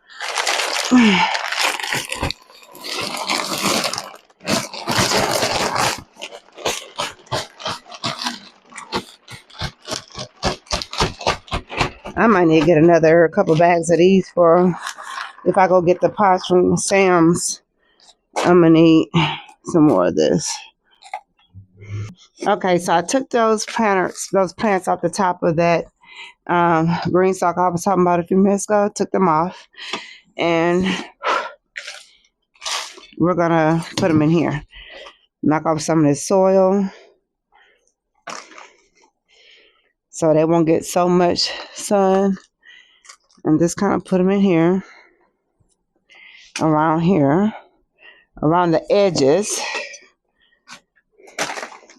I might need to get another couple bags of these for if I go get the pots from Sam's. I'm going to need some more of this. Okay, so I took those plants off the top of that green stalk I was talking about a few minutes ago. Took them off, and we're gonna put them in here. Knock off some of this soil so they won't get so much sun, and just kind of put them in here, around the edges.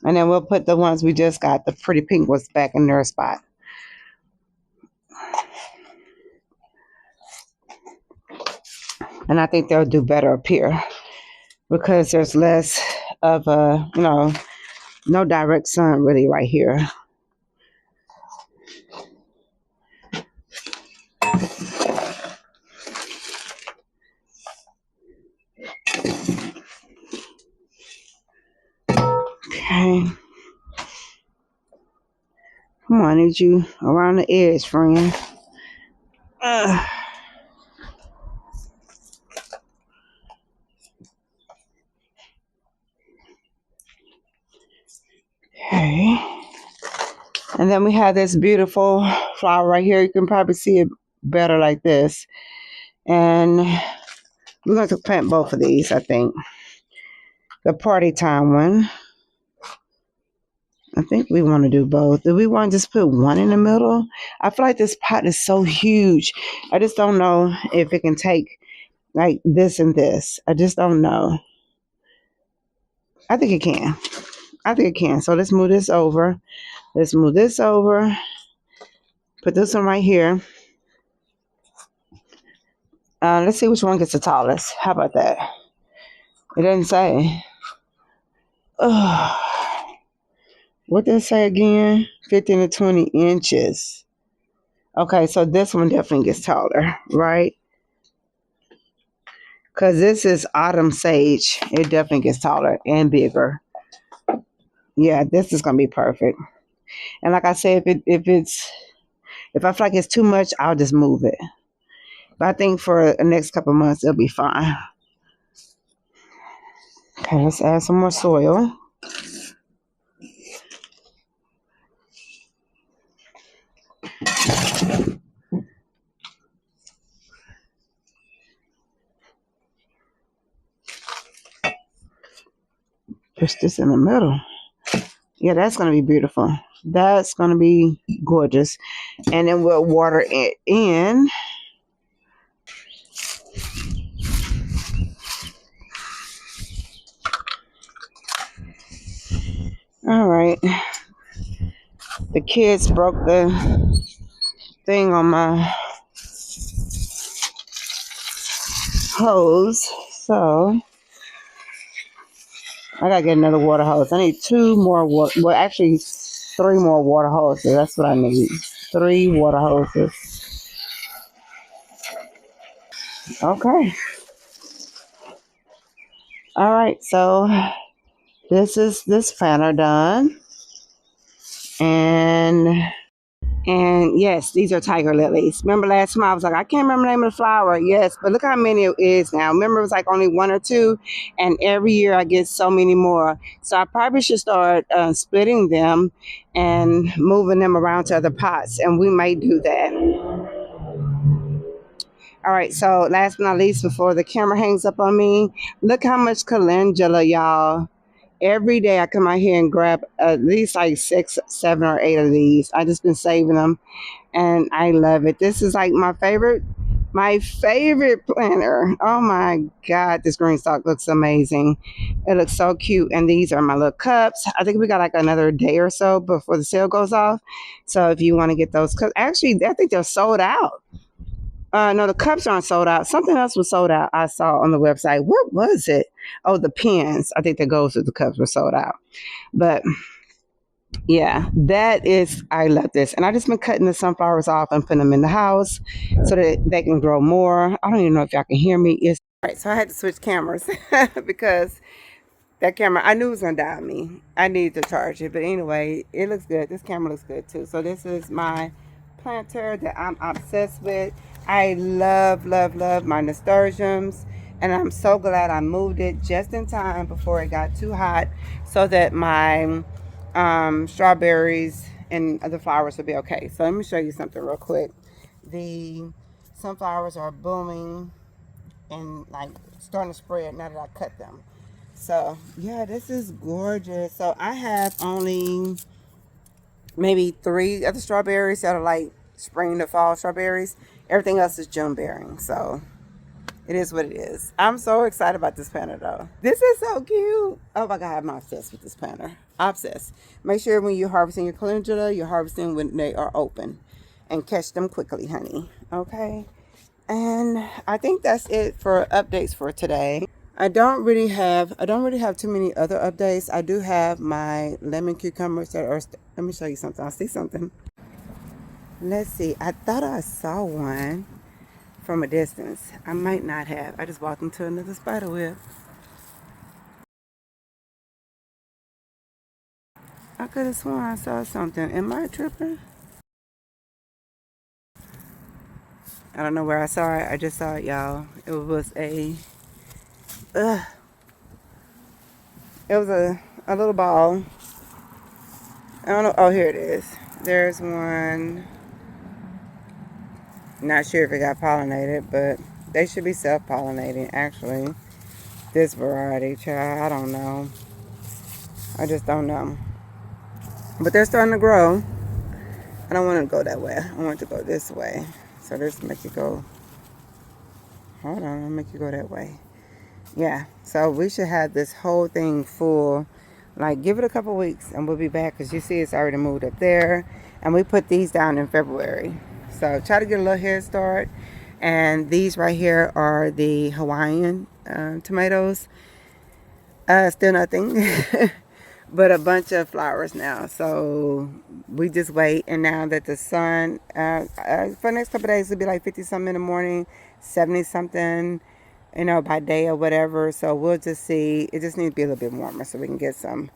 And then we'll put the ones we just got, the pretty pink ones, back in their spot. And I think they'll do better up here because there's less of a, no direct sun really right here. Okay. Come on, I need you around the edge, friend. Okay. And then we have this beautiful flower right here. You can probably see it better like this. And we're going to plant both of these, I think. The party time one. I think we want to do both. Do we want to just put one in the middle? I feel like this pot is so huge. I just don't know if it can take like this and this. I just don't know. I think it can. So let's move this over. Let's move this over. Put this one right here. Let's see which one gets the tallest. How about that? It doesn't say. What did it say again? 15 to 20 inches. Okay, so this one definitely gets taller, right? Because this is autumn sage. It definitely gets taller and bigger. Yeah, this is going to be perfect. And like I said, if I feel like it's too much, I'll just move it. But I think for the next couple of months, it'll be fine. Okay, let's add some more soil. Push this in the middle. Yeah, that's going to be beautiful. That's going to be gorgeous. And then we'll water it in. All right. The kids broke the thing on my hose. So I gotta get another water hose. I need 2 more water. Well, actually, 3 more water hoses. That's what I need. 3 water hoses. Okay. All right. So this planter done, and yes, these are tiger lilies. Remember last time I was like, I can't remember the name of the flower. Yes, but look how many it is now. Remember it was like only 1 or 2, and every year I get so many more. So I probably should start splitting them and moving them around to other pots, and we might do that. All right, so last but not least, before the camera hangs up on me, look how much calendula, y'all. Every day I come out here and grab at least like 6, 7, or 8 of these. I just been saving them, and I love it. This is like my favorite planter. Oh my God, this green stalk looks amazing. It looks so cute. And these are my little cups. I think we got like another day or so before the sale goes off. So if you want to get those cups, actually, I think they're sold out. No, the cups aren't sold out. Something else was sold out. I saw on the website. What was it? Oh, the pins. I think that goes with the cups were sold out. But yeah, that is. I love this, and I just been cutting the sunflowers off and putting them in the house so that they can grow more. I don't even know if y'all can hear me. It's right. So I had to switch cameras because that camera, I knew it was gonna die on me. I needed to charge it, but anyway, it looks good. This camera looks good too. So this is my planter that I'm obsessed with. I love, love, love my nasturtiums, and I'm so glad I moved it just in time before it got too hot, so that my strawberries and other flowers will be okay. So let me show you something real quick. The sunflowers are booming and like starting to spread now that I cut them. So yeah, this is gorgeous. So I have only maybe 3 other strawberries that are like spring to fall strawberries. Everything else is June bearing. So it is what it is. I'm so excited about this planter though. This is so cute. Oh my God, I'm obsessed with this planter. Obsessed. Make sure when you're harvesting your calendula, you're harvesting when they are open. And catch them quickly, honey. Okay? And I think that's it for updates for today. I don't really have too many other updates. I do have my lemon cucumbers that are, let me show you something. I see something. Let's see. I thought I saw one from a distance. I might not have. I just walked into another spider web. I could have sworn I saw something. Am I tripping? I don't know where I saw it. I just saw it, y'all. It was a little ball. I don't know. Oh, here it is. There's one. Not sure if it got pollinated, but they should be self-pollinating, actually. This variety, child, I don't know. I just don't know. But they're starting to grow. I don't want to go that way. I want to go this way. So this make you go. Hold on, I'll make you go that way. Yeah, so we should have this whole thing full. Like, give it a couple weeks and we'll be back, because you see it's already moved up there. And we put these down in February. So try to get a little head start. And these right here are the Hawaiian tomatoes. Still nothing. But a bunch of flowers now. So we just wait. And now that the sun, for the next couple of days, it'll be like 50 something in the morning, 70 something, by day or whatever. So we'll just see. It just needs to be a little bit warmer so we can get some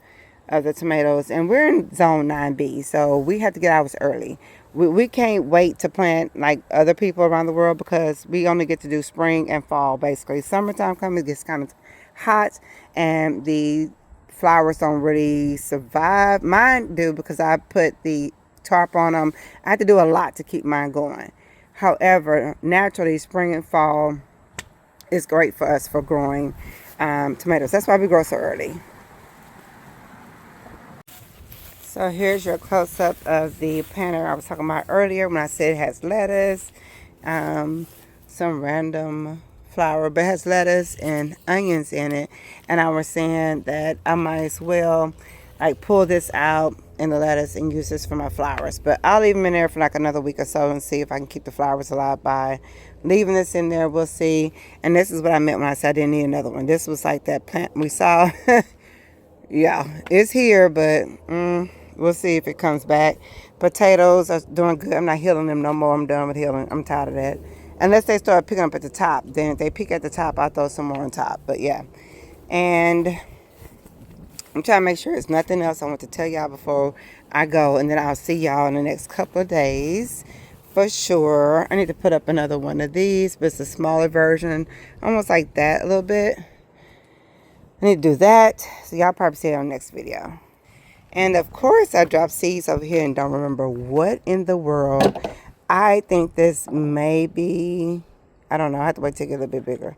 of the tomatoes. And we're in zone 9B, so we have to get ours early. We can't wait to plant like other people around the world, because we only get to do spring and fall basically. Summertime comes, it gets kind of hot, and the flowers don't really survive. Mine do, because I put the tarp on them. I have to do a lot to keep mine going. However, naturally, spring and fall is great for us for growing tomatoes. That's why we grow so early. So here's your close-up of the planter I was talking about earlier when I said it has lettuce, some random flower, but it has lettuce and onions in it. And I was saying that I might as well like pull this out in the lettuce and use this for my flowers. But I'll leave them in there for like another week or so and see if I can keep the flowers alive by leaving this in there. We'll see. And this is what I meant when I said I didn't need another one. This was like that plant we saw. Yeah, it's here, but we'll see if it comes back. Potatoes are doing good. I'm not healing them no more. I'm done with healing. I'm tired of that. Unless they start picking up at the top. Then if they pick at the top, I'll throw some more on top. But yeah. And I'm trying to make sure there's nothing else I want to tell y'all before I go. And then I'll see y'all in the next couple of days. For sure. I need to put up another one of these. But it's a smaller version. Almost like that a little bit. I need to do that. So y'all probably see it on the next video. And of course, I dropped seeds over here and don't remember what in the world. I think this may be, I don't know. I have to wait to get a little bit bigger.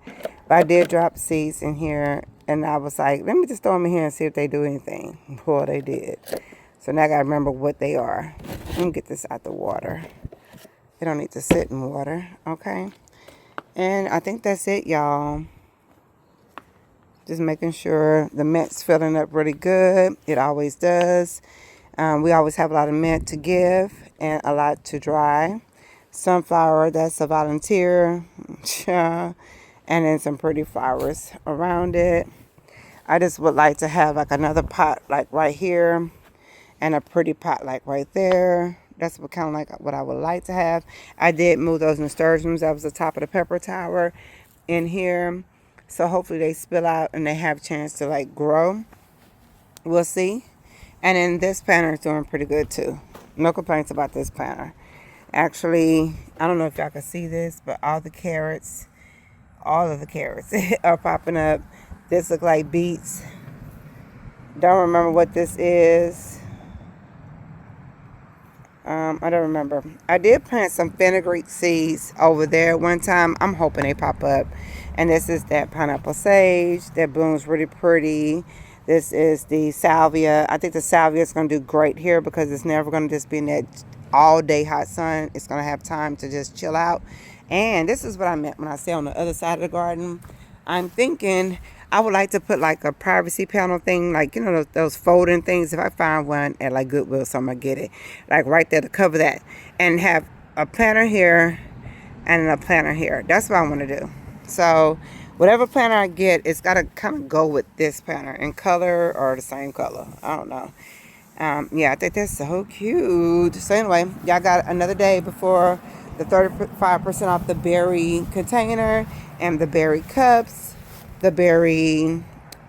But I did drop seeds in here. And I was like, let me just throw them in here and see if they do anything. Boy, they did. So now I got to remember what they are. Let me get this out the water. They don't need to sit in water. Okay. And I think that's it, y'all. Just making sure the mint's filling up really good. It always does. We always have a lot of mint to give and a lot to dry. sunflower, that's a volunteer. And then some pretty flowers around it. I just would like to have like another pot like right here and a pretty pot like right there. That's what kind of like what I would like to have. I did move those nasturtiums. That was the top of the pepper tower in here. So hopefully they spill out and they have a chance to like grow. We'll see. And then this planter is doing pretty good too. No complaints about this planter. Actually, I don't know if y'all can see this, but all of the carrots are popping up. This look like beets. Don't remember what this is. I don't remember. I did plant some fenugreek seeds over there one time. I'm hoping they pop up. And this is that pineapple sage that blooms really pretty. This is the salvia. I think the salvia is going to do great here because it's never going to just be in that all day hot sun. It's going to have time to just chill out. And this is what I meant when I say on the other side of the garden. I'm thinking I would like to put like a privacy panel thing, like, you know, those folding things. If I find one at like Goodwill, so I'm going to get it. Like right there to cover that. And have a planter here and a planter here. That's what I want to do. So whatever planter I get, it's got to kind of go with this planter in color or the same color. I don't know. Yeah, I think that's so cute. So anyway, y'all got another day before the 35% off the berry container and the berry cups, the berry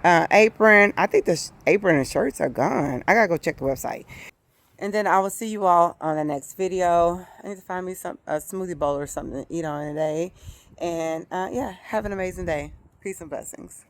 apron. I think the apron and shirts are gone. I gotta go check the website. And then I will see you all on the next video. I need to find me a smoothie bowl or something to eat on today. And yeah, have an amazing day. Peace and blessings.